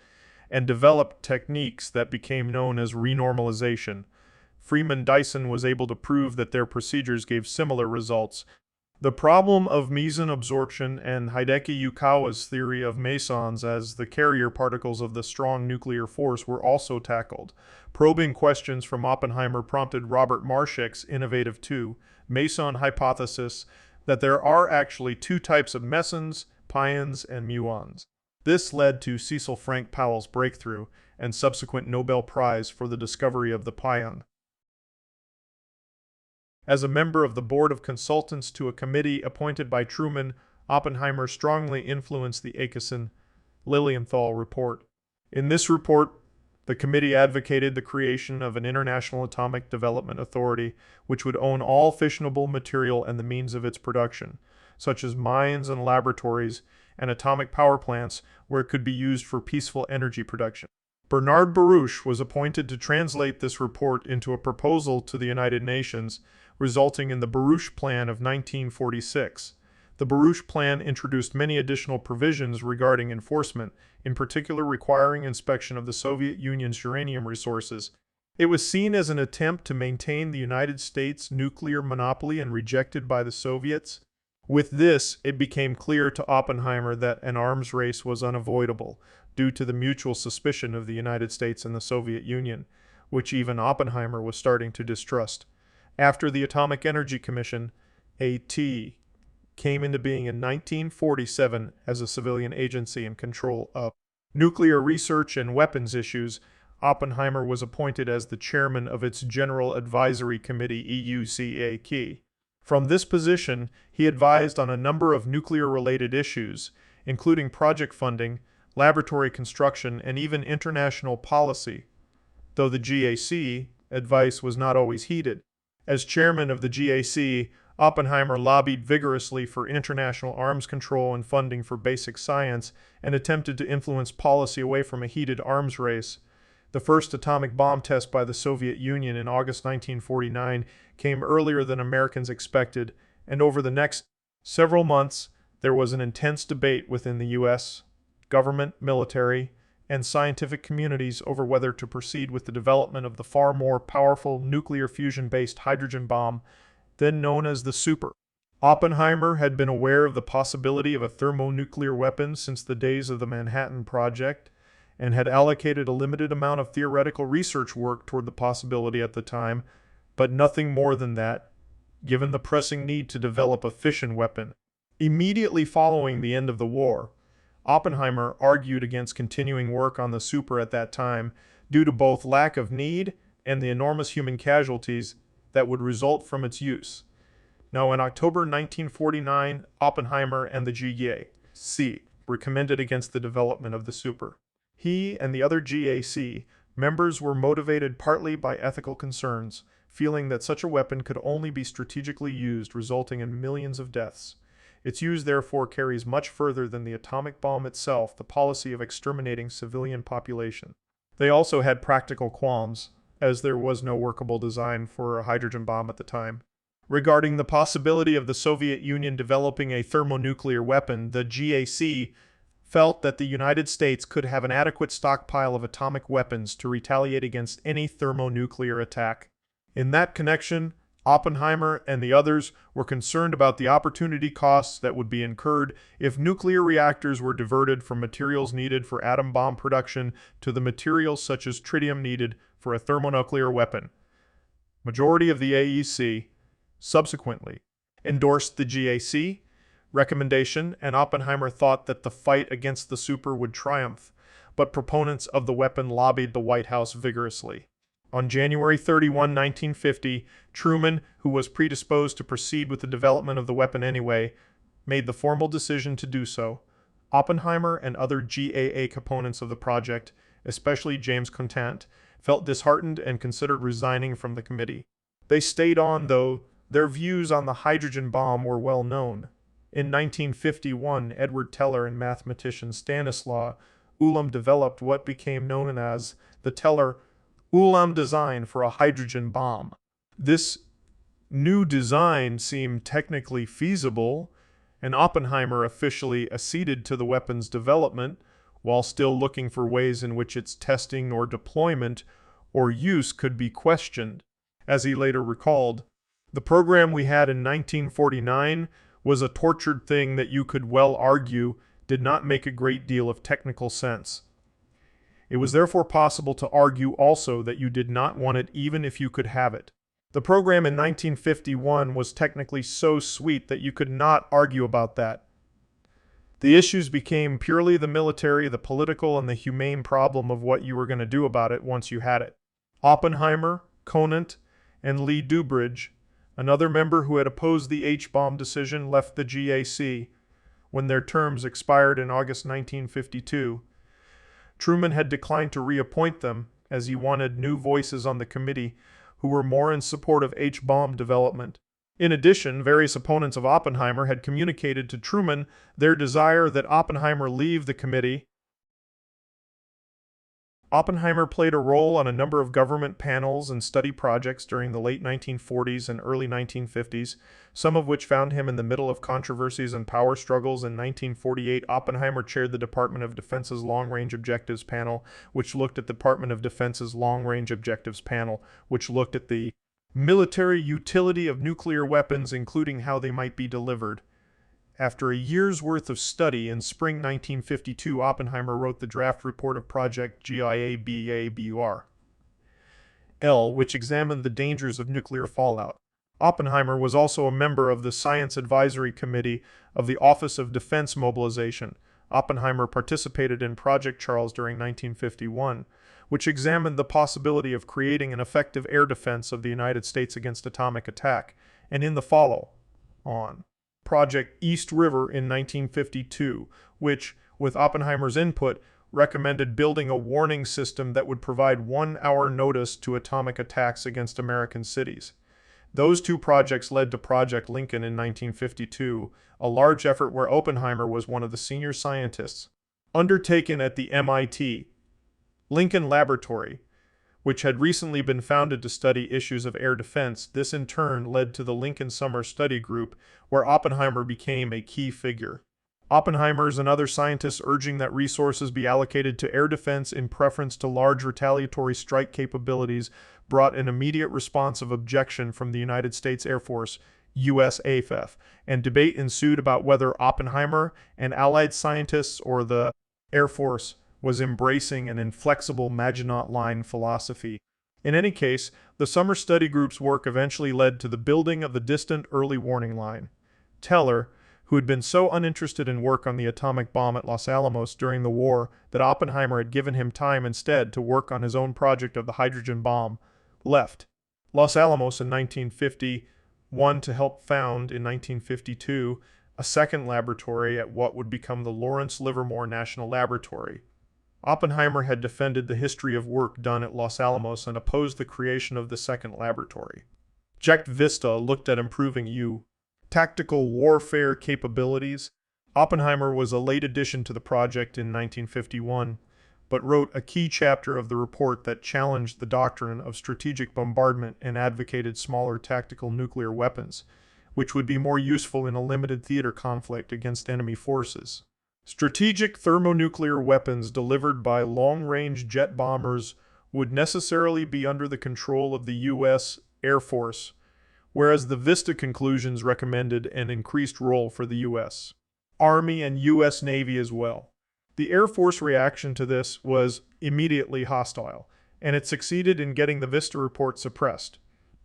and developed techniques that became known as renormalization. Freeman Dyson was able to prove that their procedures gave similar results. The problem of meson absorption and Hideki Yukawa's theory of mesons as the carrier particles of the strong nuclear force were also tackled. Probing questions from Oppenheimer prompted Robert Marshak's innovative two-meson hypothesis that there are actually two types of mesons, pions, and muons. This led to Cecil Frank Powell's breakthrough and subsequent Nobel Prize for the discovery of the pion. As a member of the board of consultants to a committee appointed by Truman, Oppenheimer strongly influenced the Acheson-Lilienthal report. In this report, the committee advocated the creation of an international atomic development authority which would own all fissionable material and the means of its production, such as mines and laboratories and atomic power plants where it could be used for peaceful energy production. Bernard Baruch was appointed to translate this report into a proposal to the United Nations, resulting in the Baruch Plan of 1946. The Baruch Plan introduced many additional provisions regarding enforcement, in particular requiring inspection of the Soviet Union's uranium resources. It was seen as an attempt to maintain the United States' nuclear monopoly and rejected by the Soviets. With this, it became clear to Oppenheimer that an arms race was unavoidable due to the mutual suspicion of the United States and the Soviet Union, which even Oppenheimer was starting to distrust. After the Atomic Energy Commission, AT, came into being in 1947 as a civilian agency in control of nuclear research and weapons issues, Oppenheimer was appointed as the chairman of its General Advisory Committee EUCAC. From this position, he advised on a number of nuclear-related issues, including project funding, laboratory construction, and even international policy, though the GAC advice was not always heeded. As chairman of the GAC, Oppenheimer lobbied vigorously for international arms control and funding for basic science and attempted to influence policy away from a heated arms race. The first atomic bomb test by the Soviet Union in August 1949 came earlier than Americans expected, and over the next several months, there was an intense debate within the U.S. government, military, and scientific communities over whether to proceed with the development of the far more powerful nuclear fusion-based hydrogen bomb, then known as the super. Oppenheimer had been aware of the possibility of a thermonuclear weapon since the days of the Manhattan Project, and had allocated a limited amount of theoretical research work toward the possibility at the time, but nothing more than that, given the pressing need to develop a fission weapon. Immediately following the end of the war, Oppenheimer argued against continuing work on the super at that time due to both lack of need and the enormous human casualties that would result from its use. Now, in October 1949, Oppenheimer and the GAC recommended against the development of the super. He and the other GAC members were motivated partly by ethical concerns, feeling that such a weapon could only be strategically used, resulting in millions of deaths. Its use therefore carries much further than the atomic bomb itself, the policy of exterminating civilian population. They also had practical qualms, as there was no workable design for a hydrogen bomb at the time. Regarding the possibility of the Soviet Union developing a thermonuclear weapon, the GAC felt that the United States could have an adequate stockpile of atomic weapons to retaliate against any thermonuclear attack. In that connection, Oppenheimer and the others were concerned about the opportunity costs that would be incurred if nuclear reactors were diverted from materials needed for atom bomb production to the materials such as tritium needed for a thermonuclear weapon. Majority of the AEC subsequently endorsed the GAC recommendation, and Oppenheimer thought that the fight against the super would triumph, but proponents of the weapon lobbied the White House vigorously. On January 31, 1950, Truman, who was predisposed to proceed with the development of the weapon anyway, made the formal decision to do so. Oppenheimer and other GAA components of the project, especially James Contant, felt disheartened and considered resigning from the committee. They stayed on, though their views on the hydrogen bomb were well known. In 1951, Edward Teller and mathematician Stanislaw Ulam developed what became known as the Teller-Ulam design for a hydrogen bomb. This new design seemed technically feasible, and Oppenheimer officially acceded to the weapon's development, while still looking for ways in which its testing or deployment or use could be questioned. As he later recalled, "The program we had in 1949 was a tortured thing that you could well argue did not make a great deal of technical sense. It was therefore possible to argue also that you did not want it even if you could have it. The program in 1951 was technically so sweet that you could not argue about that. The issues became purely the military, the political, and the humane problem of what you were going to do about it once you had it." Oppenheimer, Conant, and Lee Dubridge, another member who had opposed the H-bomb decision, left the GAC when their terms expired in August 1952. Truman had declined to reappoint them, as he wanted new voices on the committee who were more in support of H-bomb development. In addition, various opponents of Oppenheimer had communicated to Truman their desire that Oppenheimer leave the committee. Oppenheimer played a role on a number of government panels and study projects during the late 1940s and early 1950s, some of which found him in the middle of controversies and power struggles. In 1948, Oppenheimer chaired the Department of Defense's Long-Range Objectives Panel, which looked at the Department of Defense's Long-Range Objectives Panel, which looked at the military utility of nuclear weapons, including how they might be delivered. After a year's worth of study, in spring 1952, Oppenheimer wrote the draft report of Project GIABABUR-L, which examined the dangers of nuclear fallout. Oppenheimer was also a member of the Science Advisory Committee of the Office of Defense Mobilization. Oppenheimer participated in Project Charles during 1951, which examined the possibility of creating an effective air defense of the United States against atomic attack, and in the follow-on Project East River in 1952, which, with Oppenheimer's input, recommended building a warning system that would provide 1-hour notice to atomic attacks against American cities. Those two projects led to Project Lincoln in 1952, a large effort where Oppenheimer was one of the senior scientists. Undertaken at the MIT Lincoln Laboratory, which had recently been founded to study issues of air defense, this in turn led to the Lincoln Summer Study Group, where Oppenheimer became a key figure. Oppenheimer's and other scientists urging that resources be allocated to air defense in preference to large retaliatory strike capabilities brought an immediate response of objection from the United States Air Force, USAF, and debate ensued about whether Oppenheimer and allied scientists or the Air Force was embracing an inflexible Maginot Line philosophy. In any case, the Summer Study Group's work eventually led to the building of the distant Early Warning Line. Teller, who had been so uninterested in work on the atomic bomb at Los Alamos during the war that Oppenheimer had given him time instead to work on his own project of the hydrogen bomb, left Los Alamos in 1951 to help found, in 1952, a second laboratory at what would become the Lawrence Livermore National Laboratory. Oppenheimer had defended the history of work done at Los Alamos and opposed the creation of the second laboratory. Project Vista looked at improving Tactical warfare capabilities. Oppenheimer was a late addition to the project in 1951, but wrote a key chapter of the report that challenged the doctrine of strategic bombardment and advocated smaller tactical nuclear weapons, which would be more useful in a limited theater conflict against enemy forces. Strategic thermonuclear weapons delivered by long-range jet bombers would necessarily be under the control of the U.S. Air Force, whereas the Vista conclusions recommended an increased role for the U.S. Army and U.S. Navy as well. The Air Force reaction to this was immediately hostile, and it succeeded in getting the Vista report suppressed.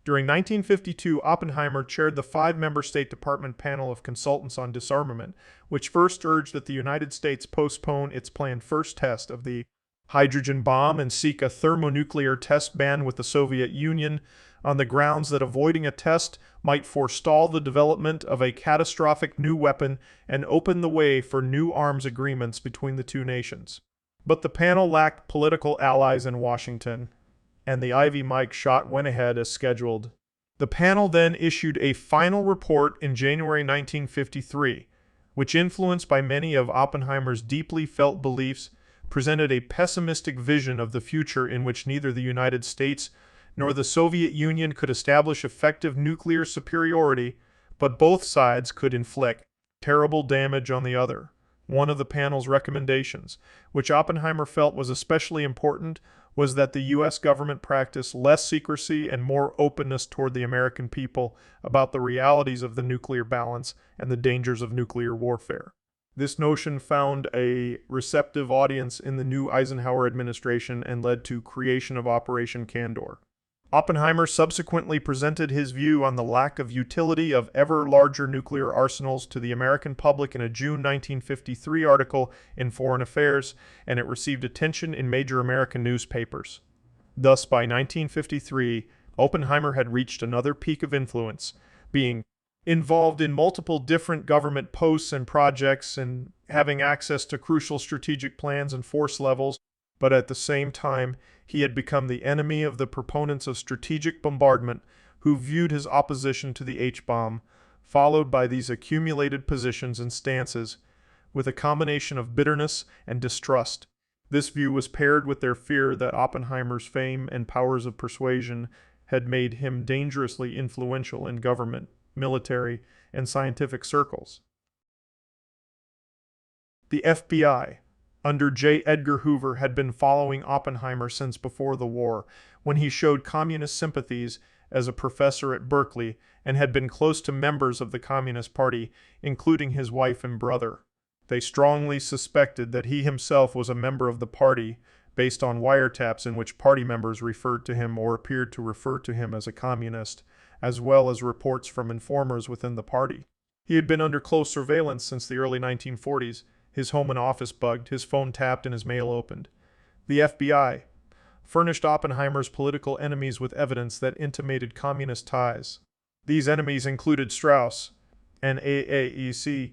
During 1952, Oppenheimer chaired the 5-member State Department panel of consultants on disarmament, which first urged that the United States postpone its planned first test of the hydrogen bomb and seek a thermonuclear test ban with the Soviet Union on the grounds that avoiding a test might forestall the development of a catastrophic new weapon and open the way for new arms agreements between the two nations. But the panel lacked political allies in Washington, and the Ivy Mike shot went ahead as scheduled. The panel then issued a final report in January 1953, which, influenced by many of Oppenheimer's deeply felt beliefs, presented a pessimistic vision of the future in which neither the United States nor the Soviet Union could establish effective nuclear superiority, but both sides could inflict terrible damage on the other. One of the panel's recommendations, which Oppenheimer felt was especially important, was that the U.S. government practice less secrecy and more openness toward the American people about the realities of the nuclear balance and the dangers of nuclear warfare. This notion found a receptive audience in the new Eisenhower administration and led to creation of Operation Condor. Oppenheimer subsequently presented his view on the lack of utility of ever larger nuclear arsenals to the American public in a June 1953 article in Foreign Affairs, and it received attention in major American newspapers. Thus, by 1953, Oppenheimer had reached another peak of influence, being involved in multiple different government posts and projects and having access to crucial strategic plans and force levels, but at the same time, he had become the enemy of the proponents of strategic bombardment who viewed his opposition to the H-bomb, followed by these accumulated positions and stances, with a combination of bitterness and distrust. This view was paired with their fear that Oppenheimer's fame and powers of persuasion had made him dangerously influential in government, military, and scientific circles. The FBI, under J. Edgar Hoover, had been following Oppenheimer since before the war, when he showed communist sympathies as a professor at Berkeley and had been close to members of the Communist Party, including his wife and brother. They strongly suspected that he himself was a member of the party, based on wiretaps in which party members referred to him or appeared to refer to him as a communist, as well as reports from informers within the party. He had been under close surveillance since the early 1940s, his home and office bugged, his phone tapped, and his mail opened. The FBI furnished Oppenheimer's political enemies with evidence that intimated communist ties. These enemies included Strauss, an AAEC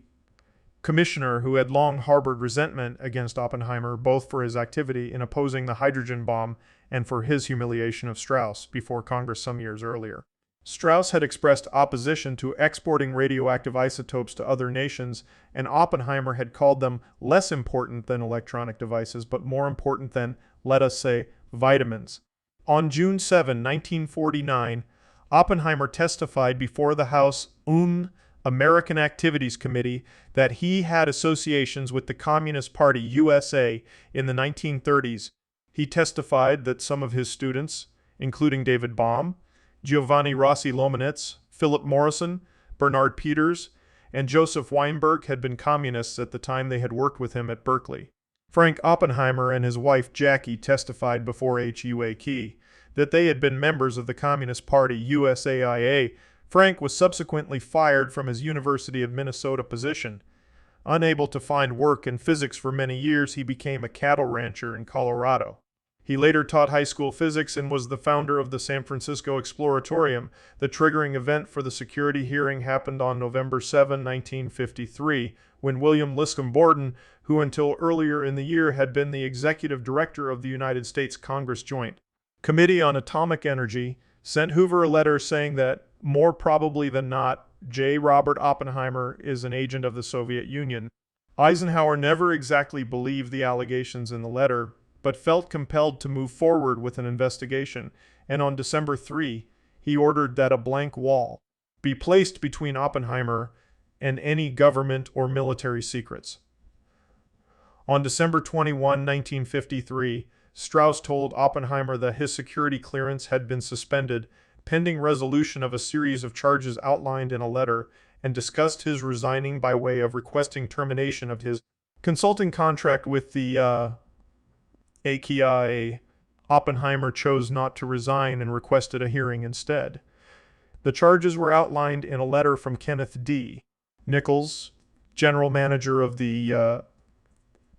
commissioner who had long harbored resentment against Oppenheimer, both for his activity in opposing the hydrogen bomb and for his humiliation of Strauss before Congress some years earlier. Strauss had expressed opposition to exporting radioactive isotopes to other nations, and Oppenheimer had called them less important than electronic devices, but more important than, let us say, vitamins. On June 7, 1949, Oppenheimer testified before the House Un-American Activities Committee that he had associations with the Communist Party USA in the 1930s. He testified that some of his students, including David Bohm, Giovanni Rossi Lomanitz, Philip Morrison, Bernard Peters, and Joseph Weinberg had been communists at the time they had worked with him at Berkeley. Frank Oppenheimer and his wife Jackie testified before HUAC that they had been members of the Communist Party USAIA. Frank was subsequently fired from his University of Minnesota position. Unable to find work in physics for many years, he became a cattle rancher in Colorado. He later taught high school physics and was the founder of the San Francisco Exploratorium. The triggering event for the security hearing happened on November 7, 1953, when William Liscombe Borden, who until earlier in the year had been the executive director of the United States Congress Joint Committee on Atomic Energy, sent Hoover a letter saying that, more probably than not, J. Robert Oppenheimer is an agent of the Soviet Union. Eisenhower never exactly believed the allegations in the letter, but felt compelled to move forward with an investigation, and on December 3, he ordered that a blank wall be placed between Oppenheimer and any government or military secrets. On December 21, 1953, Strauss told Oppenheimer that his security clearance had been suspended pending resolution of a series of charges outlined in a letter, and discussed his resigning by way of requesting termination of his consulting contract with the AKIA. Oppenheimer chose not to resign and requested a hearing instead. The charges were outlined in a letter from Kenneth D. Nichols, general manager of the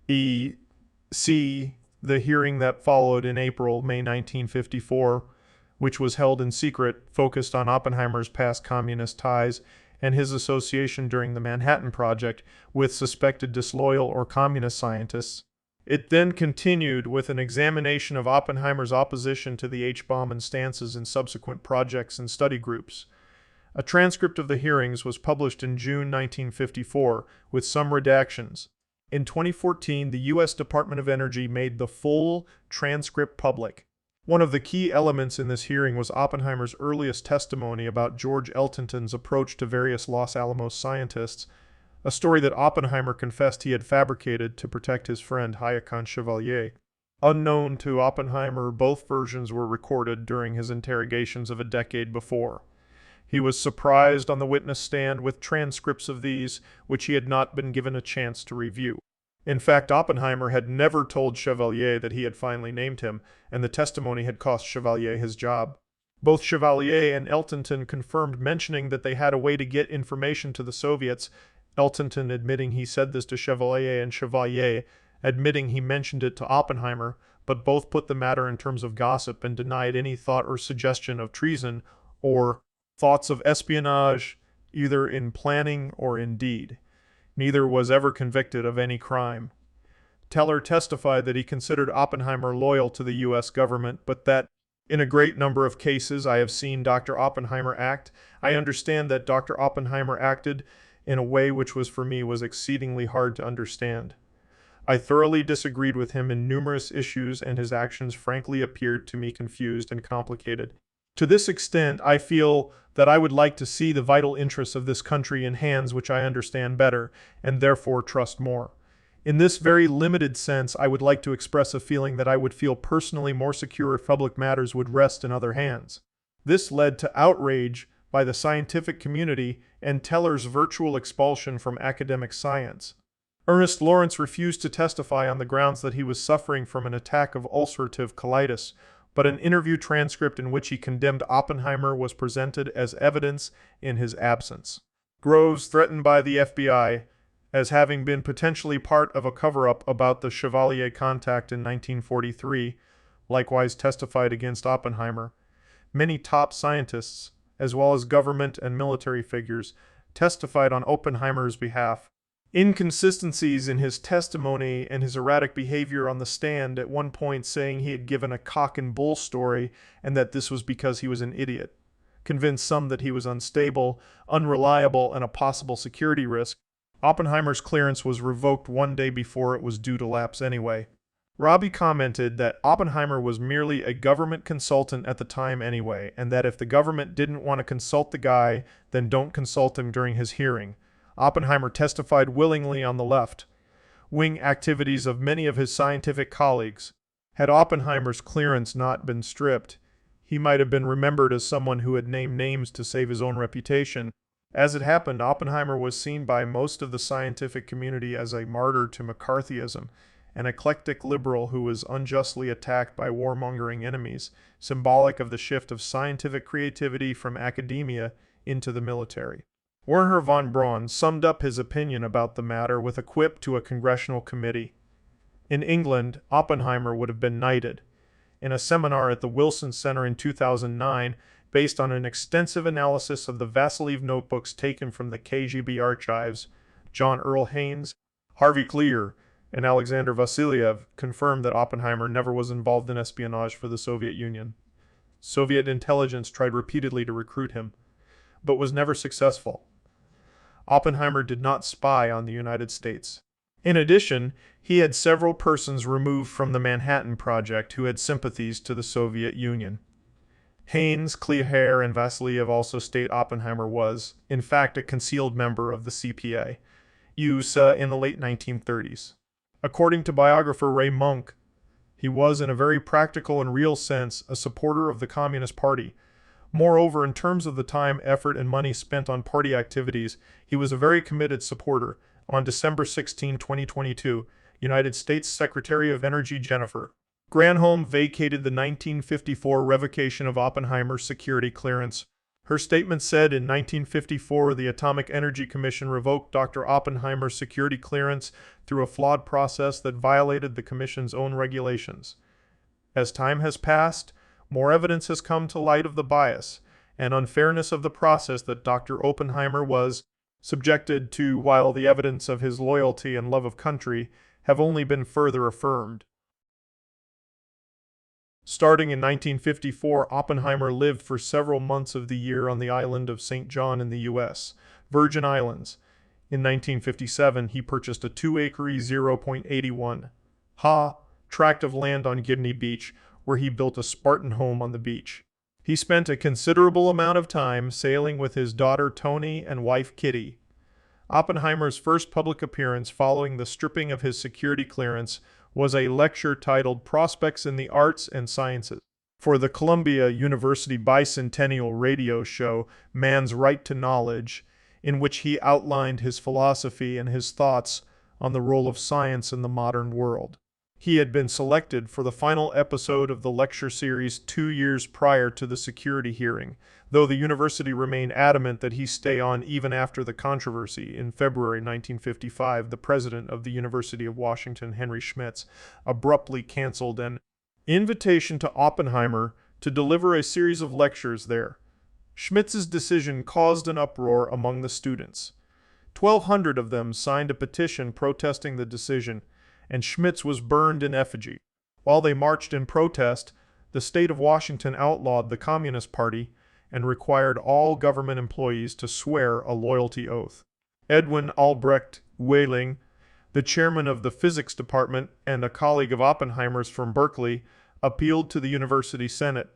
EC. The hearing that followed in May 1954, which was held in secret, focused on Oppenheimer's past communist ties and his association during the Manhattan Project with suspected disloyal or communist scientists. It then continued with an examination of Oppenheimer's opposition to the H-bomb and stances in subsequent projects and study groups. A transcript of the hearings was published in June 1954, with some redactions. In 2014, the U.S. Department of Energy made the full transcript public. One of the key elements in this hearing was Oppenheimer's earliest testimony about George Eltonton's approach to various Los Alamos scientists, a story that Oppenheimer confessed he had fabricated to protect his friend Hayekon Chevalier. Unknown to Oppenheimer, both versions were recorded during his interrogations of a decade before. He was surprised on the witness stand with transcripts of these, which he had not been given a chance to review. In fact, Oppenheimer had never told Chevalier that he had finally named him, and the testimony had cost Chevalier his job. Both Chevalier and Eltonton confirmed mentioning that they had a way to get information to the Soviets, Eltonton admitting he said this to Chevalier and Chevalier admitting he mentioned it to Oppenheimer, but both put the matter in terms of gossip and denied any thought or suggestion of treason or thoughts of espionage, either in planning or in deed. Neither was ever convicted of any crime. Teller testified that he considered Oppenheimer loyal to the U.S. government, but that, in a great number of cases I have seen Dr. Oppenheimer act, I understand that Dr. Oppenheimer acted in a way which for me was exceedingly hard to understand. I thoroughly disagreed with him in numerous issues, and his actions frankly appeared to me confused and complicated. To this extent, I feel that I would like to see the vital interests of this country in hands which I understand better, and therefore trust more. In this very limited sense, I would like to express a feeling that I would feel personally more secure if public matters would rest in other hands. This led to outrage by the scientific community and Teller's virtual expulsion from academic science. Ernest Lawrence refused to testify on the grounds that he was suffering from an attack of ulcerative colitis, but an interview transcript in which he condemned Oppenheimer was presented as evidence in his absence. Groves, threatened by the FBI as having been potentially part of a cover-up about the Chevalier contact in 1943, likewise testified against Oppenheimer. Many top scientists, as well as government and military figures, testified on Oppenheimer's behalf. Inconsistencies in his testimony and his erratic behavior on the stand, at one point saying he had given a cock and bull story and that this was because he was an idiot, convinced some that he was unstable, unreliable, and a possible security risk. Oppenheimer's clearance was revoked one day before it was due to lapse anyway. Robbie commented that Oppenheimer was merely a government consultant at the time anyway, and that if the government didn't want to consult the guy, then don't consult him during his hearing. Oppenheimer testified willingly on the left-wing activities of many of his scientific colleagues. Had Oppenheimer's clearance not been stripped, he might have been remembered as someone who had named names to save his own reputation. As it happened, Oppenheimer was seen by most of the scientific community as a martyr to McCarthyism, an eclectic liberal who was unjustly attacked by warmongering enemies, symbolic of the shift of scientific creativity from academia into the military. Wernher von Braun summed up his opinion about the matter with a quip to a congressional committee. In England, Oppenheimer would have been knighted. In a seminar at the Wilson Center in 2009, based on an extensive analysis of the Vasiliev notebooks taken from the KGB archives, John Earl Haynes, Harvey Kleer, and Alexander Vasiliev confirmed that Oppenheimer never was involved in espionage for the Soviet Union. Soviet intelligence tried repeatedly to recruit him, but was never successful. Oppenheimer did not spy on the United States. In addition, he had several persons removed from the Manhattan Project who had sympathies to the Soviet Union. Haynes, Cleaher, and Vasiliev also state Oppenheimer was, in fact, a concealed member of the CPA, USA in the late 1930s. According to biographer Ray Monk, he was, in a very practical and real sense, a supporter of the Communist Party. Moreover, in terms of the time, effort, and money spent on party activities, he was a very committed supporter. On December 16, 2022, United States Secretary of Energy Jennifer Granholm vacated the 1954 revocation of Oppenheimer's security clearance. Her statement said in 1954 the Atomic Energy Commission revoked Dr. Oppenheimer's security clearance through a flawed process that violated the Commission's own regulations. As time has passed, more evidence has come to light of the bias and unfairness of the process that Dr. Oppenheimer was subjected to, while the evidence of his loyalty and love of country have only been further affirmed. Starting in 1954, Oppenheimer lived for several months of the year on the island of St. John in the U.S. Virgin Islands. In 1957, he purchased a 2-acre (0.81 ha) tract of land on Gibney Beach, where he built a Spartan home on the beach. He spent a considerable amount of time sailing with his daughter Toni and wife Kitty. Oppenheimer's first public appearance following the stripping of his security clearance was a lecture titled Prospects in the Arts and Sciences for the Columbia University Bicentennial radio show Man's Right to Knowledge, in which he outlined his philosophy and his thoughts on the role of science in the modern world. He had been selected for the final episode of the lecture series 2 years prior to the security hearing, though the university remained adamant that he stay on even after the controversy. In February 1955, the president of the University of Washington, Henry Schmitz, abruptly canceled an invitation to Oppenheimer to deliver a series of lectures there. Schmitz's decision caused an uproar among the students. 1,200 of them signed a petition protesting the decision, and Schmitz was burned in effigy. While they marched in protest, the state of Washington outlawed the Communist Party and required all government employees to swear a loyalty oath. Edwin Albrecht Whaling, the chairman of the physics department and a colleague of Oppenheimer's from Berkeley, appealed to the university senate,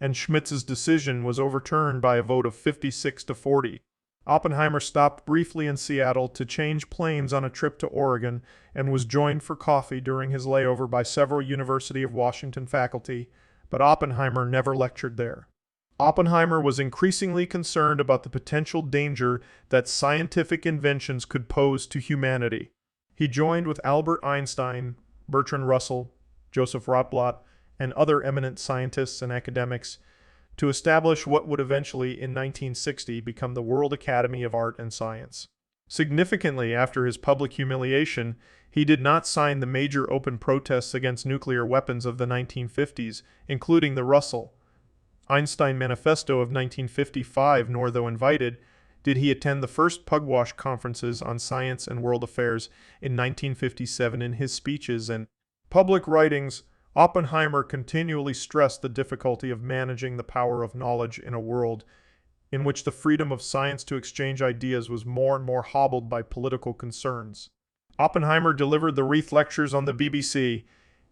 and Schmitz's decision was overturned by a vote of 56 to 40. Oppenheimer stopped briefly in Seattle to change planes on a trip to Oregon and was joined for coffee during his layover by several University of Washington faculty, but Oppenheimer never lectured there. Oppenheimer was increasingly concerned about the potential danger that scientific inventions could pose to humanity. He joined with Albert Einstein, Bertrand Russell, Joseph Rotblat, and other eminent scientists and academics to establish what would eventually, in 1960, become the World Academy of Art and Science. Significantly, after his public humiliation, he did not sign the major open protests against nuclear weapons of the 1950s, including the Russell Einstein Manifesto of 1955, nor, though invited, did he attend the first Pugwash conferences on science and world affairs in 1957. In his speeches and public writings, Oppenheimer continually stressed the difficulty of managing the power of knowledge in a world in which the freedom of science to exchange ideas was more and more hobbled by political concerns. Oppenheimer delivered the Wreath Lectures on the BBC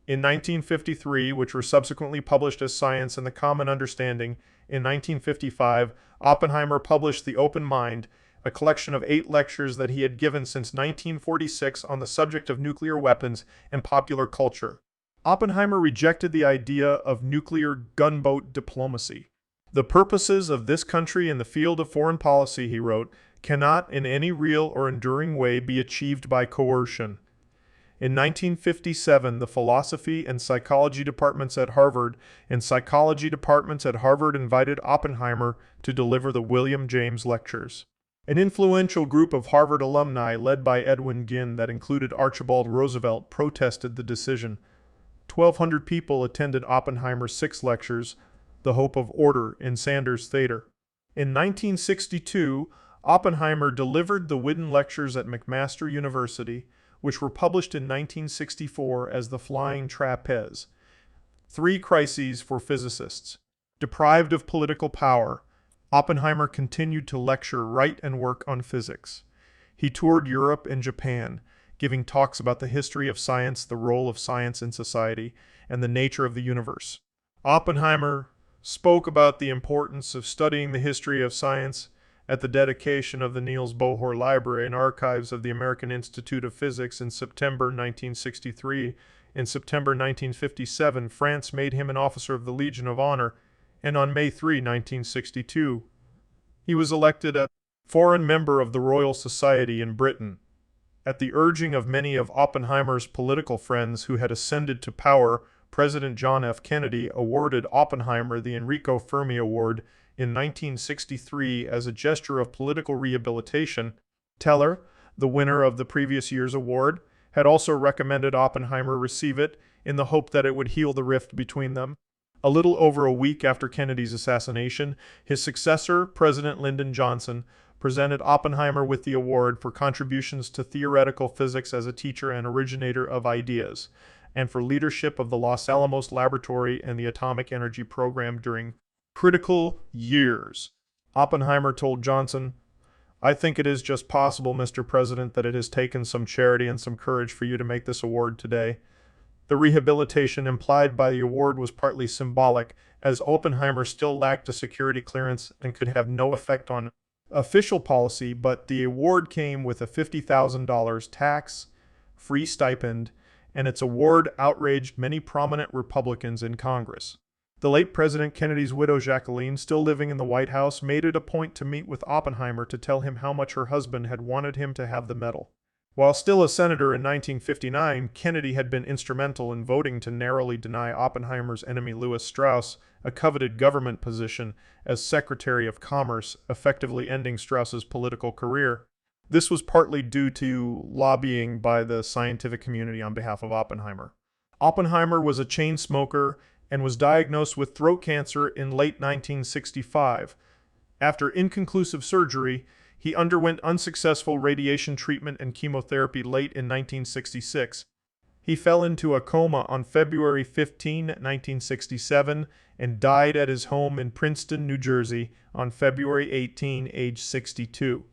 in 1953, which were subsequently published as Science and the Common Understanding. In 1955, Oppenheimer published The Open Mind, a collection of 8 lectures that he had given since 1946 on the subject of nuclear weapons and popular culture. Oppenheimer rejected the idea of nuclear gunboat diplomacy. The purposes of this country in the field of foreign policy, he wrote, cannot in any real or enduring way be achieved by coercion. In 1957, the philosophy and psychology departments at Harvard and psychology departments at Harvard invited Oppenheimer to deliver the William James Lectures. An influential group of Harvard alumni led by Edwin Ginn that included Archibald Roosevelt protested the decision. 1,200 people attended Oppenheimer's 6 lectures, The Hope of Order, in Sanders Theater. In 1962, Oppenheimer delivered the Whidden Lectures at McMaster University, which were published in 1964 as The Flying Trapeze. 3 Crises for Physicists. Deprived of political power, Oppenheimer continued to lecture, write, and work on physics. He toured Europe and Japan, giving talks about the history of science, the role of science in society, and the nature of the universe. Oppenheimer spoke about the importance of studying the history of science at the dedication of the Niels Bohr Library and Archives of the American Institute of Physics in September 1963. In September 1957, France made him an officer of the Legion of Honor, and on May 3, 1962, he was elected a foreign member of the Royal Society in Britain. At the urging of many of Oppenheimer's political friends who had ascended to power, President John F. Kennedy awarded Oppenheimer the Enrico Fermi Award in 1963 as a gesture of political rehabilitation. Teller, the winner of the previous year's award, had also recommended Oppenheimer receive it in the hope that it would heal the rift between them. A little over a week after Kennedy's assassination, his successor, President Lyndon Johnson, presented Oppenheimer with the award for contributions to theoretical physics as a teacher and originator of ideas, and for leadership of the Los Alamos Laboratory and the atomic energy program during critical years. Oppenheimer told Johnson, "I think it is just possible, Mr. President, that it has taken some charity and some courage for you to make this award today." The rehabilitation implied by the award was partly symbolic, as Oppenheimer still lacked a security clearance and could have no effect on official policy, but the award came with a $50,000 tax-free stipend, and its award outraged many prominent Republicans in Congress. The late President Kennedy's widow, Jacqueline, still living in the White House, made it a point to meet with Oppenheimer to tell him how much her husband had wanted him to have the medal. While still a senator in 1959, Kennedy had been instrumental in voting to narrowly deny Oppenheimer's enemy Lewis Strauss a coveted government position as Secretary of Commerce, effectively ending Strauss's political career. This was partly due to lobbying by the scientific community on behalf of Oppenheimer. Oppenheimer was a chain smoker and was diagnosed with throat cancer in late 1965. After inconclusive surgery, he underwent unsuccessful radiation treatment and chemotherapy late in 1966. He fell into a coma on February 15, 1967, and died at his home in Princeton, New Jersey, on February 18, age 62.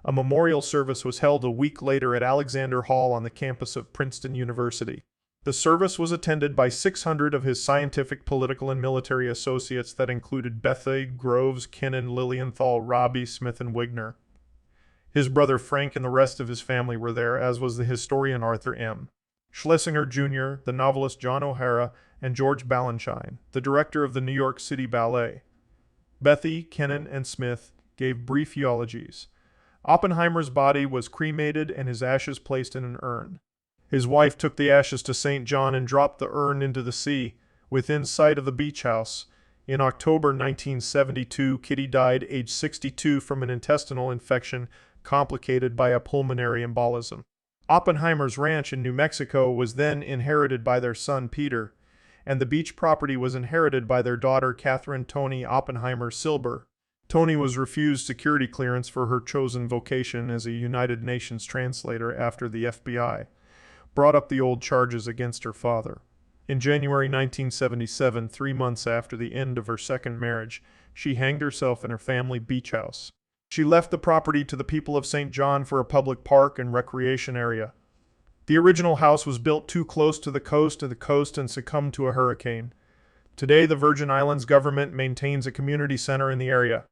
A memorial service was held a week later at Alexander Hall on the campus of Princeton University. The service was attended by 600 of his scientific, political, and military associates that included Bethe, Groves, Kennan, Lilienthal, Robbie, Smith, and Wigner. His brother Frank and the rest of his family were there, as was the historian Arthur M. Schlesinger Jr., the novelist John O'Hara, and George Balanchine, the director of the New York City Ballet. Bethe, Kennan, and Smith gave brief eulogies. Oppenheimer's body was cremated and his ashes placed in an urn. His wife took the ashes to St. John and dropped the urn into the sea, within sight of the beach house. In October 1972, Kitty died, age 62, from an intestinal infection complicated by a pulmonary embolism. Oppenheimer's ranch in New Mexico was then inherited by their son Peter, and the beach property was inherited by their daughter Catherine Toni Oppenheimer Silber. Toni was refused security clearance for her chosen vocation as a United Nations translator after the FBI brought up the old charges against her father. In January 1977, 3 months after the end of her second marriage, she hanged herself in her family beach house. She left the property to the people of St. John for a public park and recreation area. The original house was built too close to the coast and succumbed to a hurricane. Today, the Virgin Islands government maintains a community center in the area.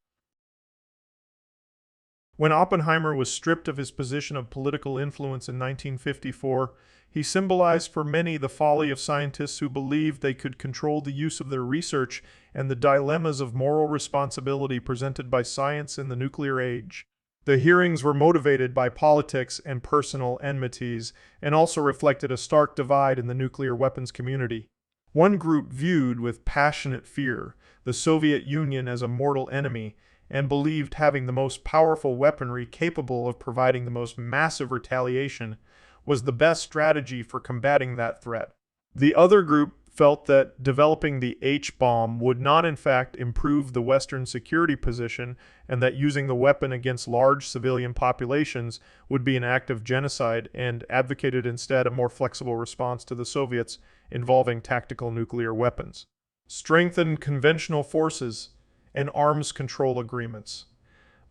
When Oppenheimer was stripped of his position of political influence in 1954, he symbolized for many the folly of scientists who believed they could control the use of their research and the dilemmas of moral responsibility presented by science in the nuclear age. The hearings were motivated by politics and personal enmities, and also reflected a stark divide in the nuclear weapons community. One group viewed with passionate fear the Soviet Union as a mortal enemy, and believed having the most powerful weaponry capable of providing the most massive retaliation was the best strategy for combating that threat. The other group felt that developing the H-bomb would not in fact improve the Western security position, and that using the weapon against large civilian populations would be an act of genocide, and advocated instead a more flexible response to the Soviets involving tactical nuclear weapons, strengthened conventional forces, and arms control agreements.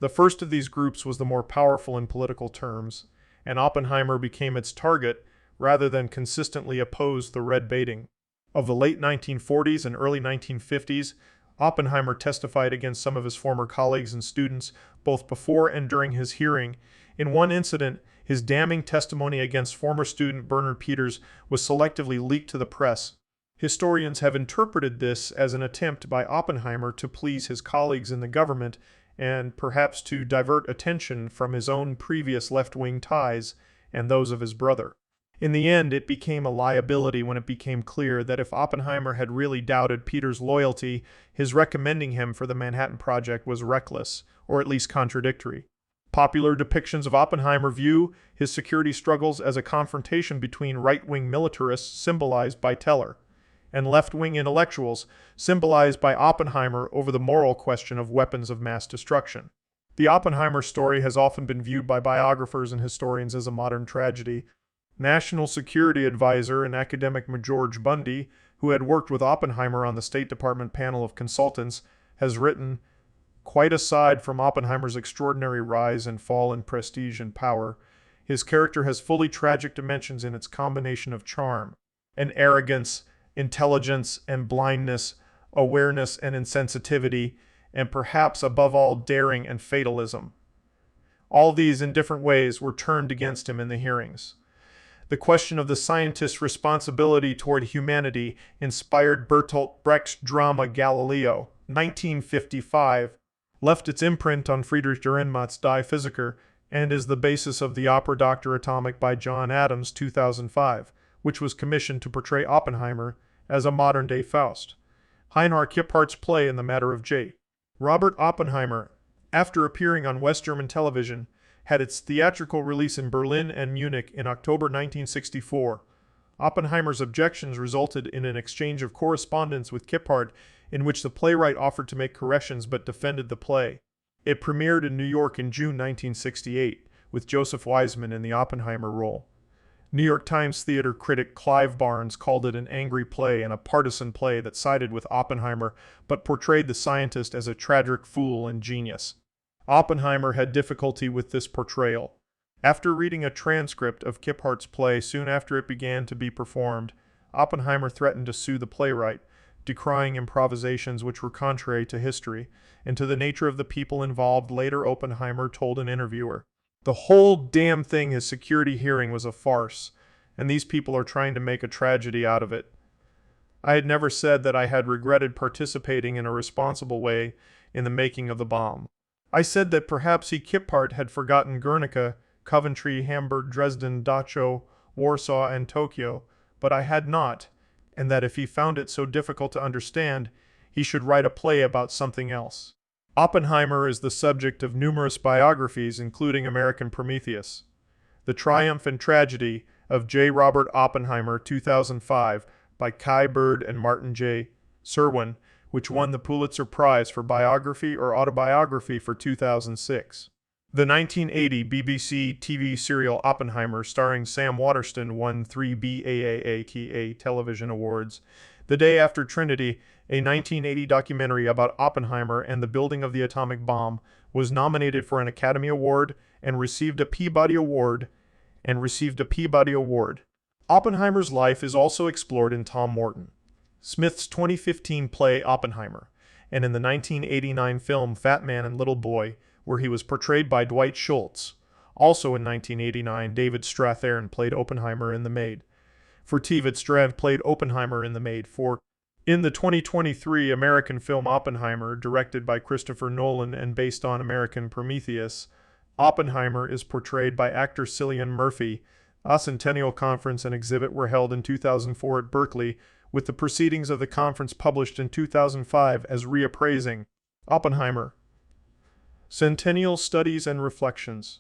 The first of these groups was the more powerful in political terms, and Oppenheimer became its target rather than consistently oppose the red baiting. Of the late 1940s and early 1950s, Oppenheimer testified against some of his former colleagues and students both before and during his hearing. In one incident, his damning testimony against former student Bernard Peters was selectively leaked to the press. Historians have interpreted this as an attempt by Oppenheimer to please his colleagues in the government and perhaps to divert attention from his own previous left-wing ties and those of his brother. In the end, it became a liability when it became clear that if Oppenheimer had really doubted Peters' loyalty, his recommending him for the Manhattan Project was reckless, or at least contradictory. Popular depictions of Oppenheimer view his security struggles as a confrontation between right-wing militarists, symbolized by Teller, and left-wing intellectuals, symbolized by Oppenheimer over the moral question of weapons of mass destruction. The Oppenheimer story has often been viewed by biographers and historians as a modern tragedy. National Security Advisor and academic George Bundy, who had worked with Oppenheimer on the State Department panel of consultants, has written, "Quite aside from Oppenheimer's extraordinary rise and fall in prestige and power, his character has fully tragic dimensions in its combination of charm and arrogance, intelligence and blindness, awareness and insensitivity, and perhaps above all daring and fatalism. All these in different ways were turned against him in the hearings. The question of the scientist's responsibility toward humanity inspired Bertolt Brecht's drama Galileo, 1955, left its imprint on Friedrich Dürrenmatt's Die Physiker, and is the basis of the opera Dr. Atomic by John Adams, 2005, which was commissioned to portray Oppenheimer as a modern-day Faust. Heinrich Kippardt's play in the matter of J. Robert Oppenheimer, after appearing on West German television, had its theatrical release in Berlin and Munich in October 1964. Oppenheimer's objections resulted in an exchange of correspondence with Kippardt in which the playwright offered to make corrections but defended the play. It premiered in New York in June 1968, with Joseph Weisman in the Oppenheimer role. New York Times theater critic Clive Barnes called it an angry play and a partisan play that sided with Oppenheimer but portrayed the scientist as a tragic fool and genius. Oppenheimer had difficulty with this portrayal. After reading a transcript of Kippardt's play soon after it began to be performed, Oppenheimer threatened to sue the playwright, decrying improvisations which were contrary to history and to the nature of the people involved. Later, Oppenheimer told an interviewer, "The whole damn thing, his security hearing, was a farce, and these people are trying to make a tragedy out of it. I had never said that I had regretted participating in a responsible way in the making of the bomb. I said that perhaps Kippardt had forgotten Guernica, Coventry, Hamburg, Dresden, Dachau, Warsaw, and Tokyo, but I had not, and that if he found it so difficult to understand, he should write a play about something else." Oppenheimer is the subject of numerous biographies, including American Prometheus. The Triumph and Tragedy of J. Robert Oppenheimer, 2005, by Kai Bird and Martin J. Serwin, which won the Pulitzer Prize for Biography or Autobiography for 2006. The 1980 BBC TV serial Oppenheimer, starring Sam Waterston, won 3 BAFTA television awards. The Day After Trinity, a 1980 documentary about Oppenheimer and the building of the atomic bomb, was nominated for an Academy Award and received a Peabody Award. Oppenheimer's life is also explored in Tom Morton Smith's 2015 play Oppenheimer, and in the 1989 film Fat Man and Little Boy, where he was portrayed by Dwight Schultz. Also in 1989, David Strathairn played Oppenheimer in The Maid. David Strathairn played Oppenheimer in The Maid. In the 2023 American film Oppenheimer, directed by Christopher Nolan and based on American Prometheus, Oppenheimer is portrayed by actor Cillian Murphy. A Centennial Conference and exhibit were held in 2004 at Berkeley, with the proceedings of the conference published in 2005 as reappraising Oppenheimer. Centennial Studies and Reflections.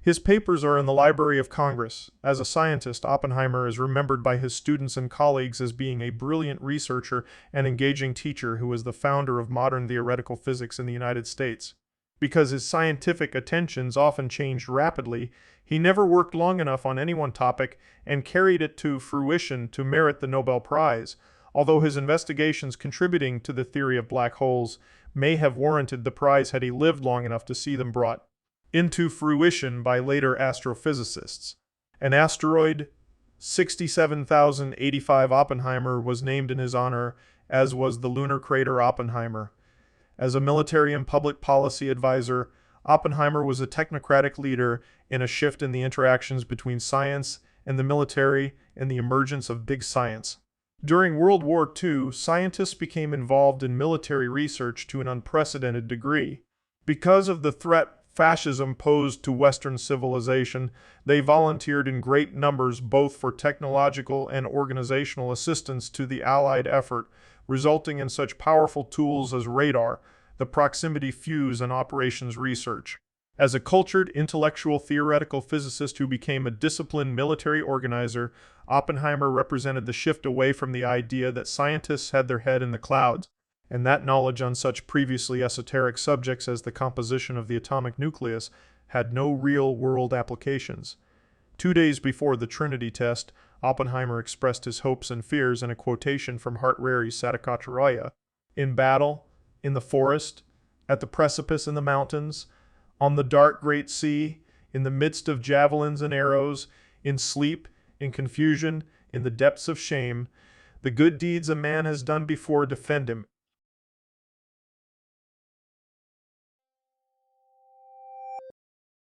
His papers are in the Library of Congress. As a scientist, Oppenheimer is remembered by his students and colleagues as being a brilliant researcher and engaging teacher who was the founder of modern theoretical physics in the United States. Because his scientific attentions often changed rapidly, he never worked long enough on any one topic and carried it to fruition to merit the Nobel Prize, although his investigations contributing to the theory of black holes may have warranted the prize had he lived long enough to see them brought into fruition by later astrophysicists. An asteroid, 67,085 Oppenheimer, was named in his honor, as was the lunar crater Oppenheimer. As a military and public policy advisor, Oppenheimer was a technocratic leader in a shift in the interactions between science and the military and the emergence of big science. During World War II, scientists became involved in military research to an unprecedented degree. Because of the threat fascism posed to Western civilization, they volunteered in great numbers both for technological and organizational assistance to the Allied effort, resulting in such powerful tools as radar, the proximity fuse, and operations research. As a cultured, intellectual, theoretical physicist who became a disciplined military organizer, Oppenheimer represented the shift away from the idea that scientists had their head in the clouds, and that knowledge on such previously esoteric subjects as the composition of the atomic nucleus had no real-world applications. 2 days before the Trinity test, Oppenheimer expressed his hopes and fears in a quotation from Hartwari's Satakacharya. In battle, in the forest, at the precipice in the mountains, on the dark great sea, in the midst of javelins and arrows, in sleep, in confusion, in the depths of shame, the good deeds a man has done before defend him,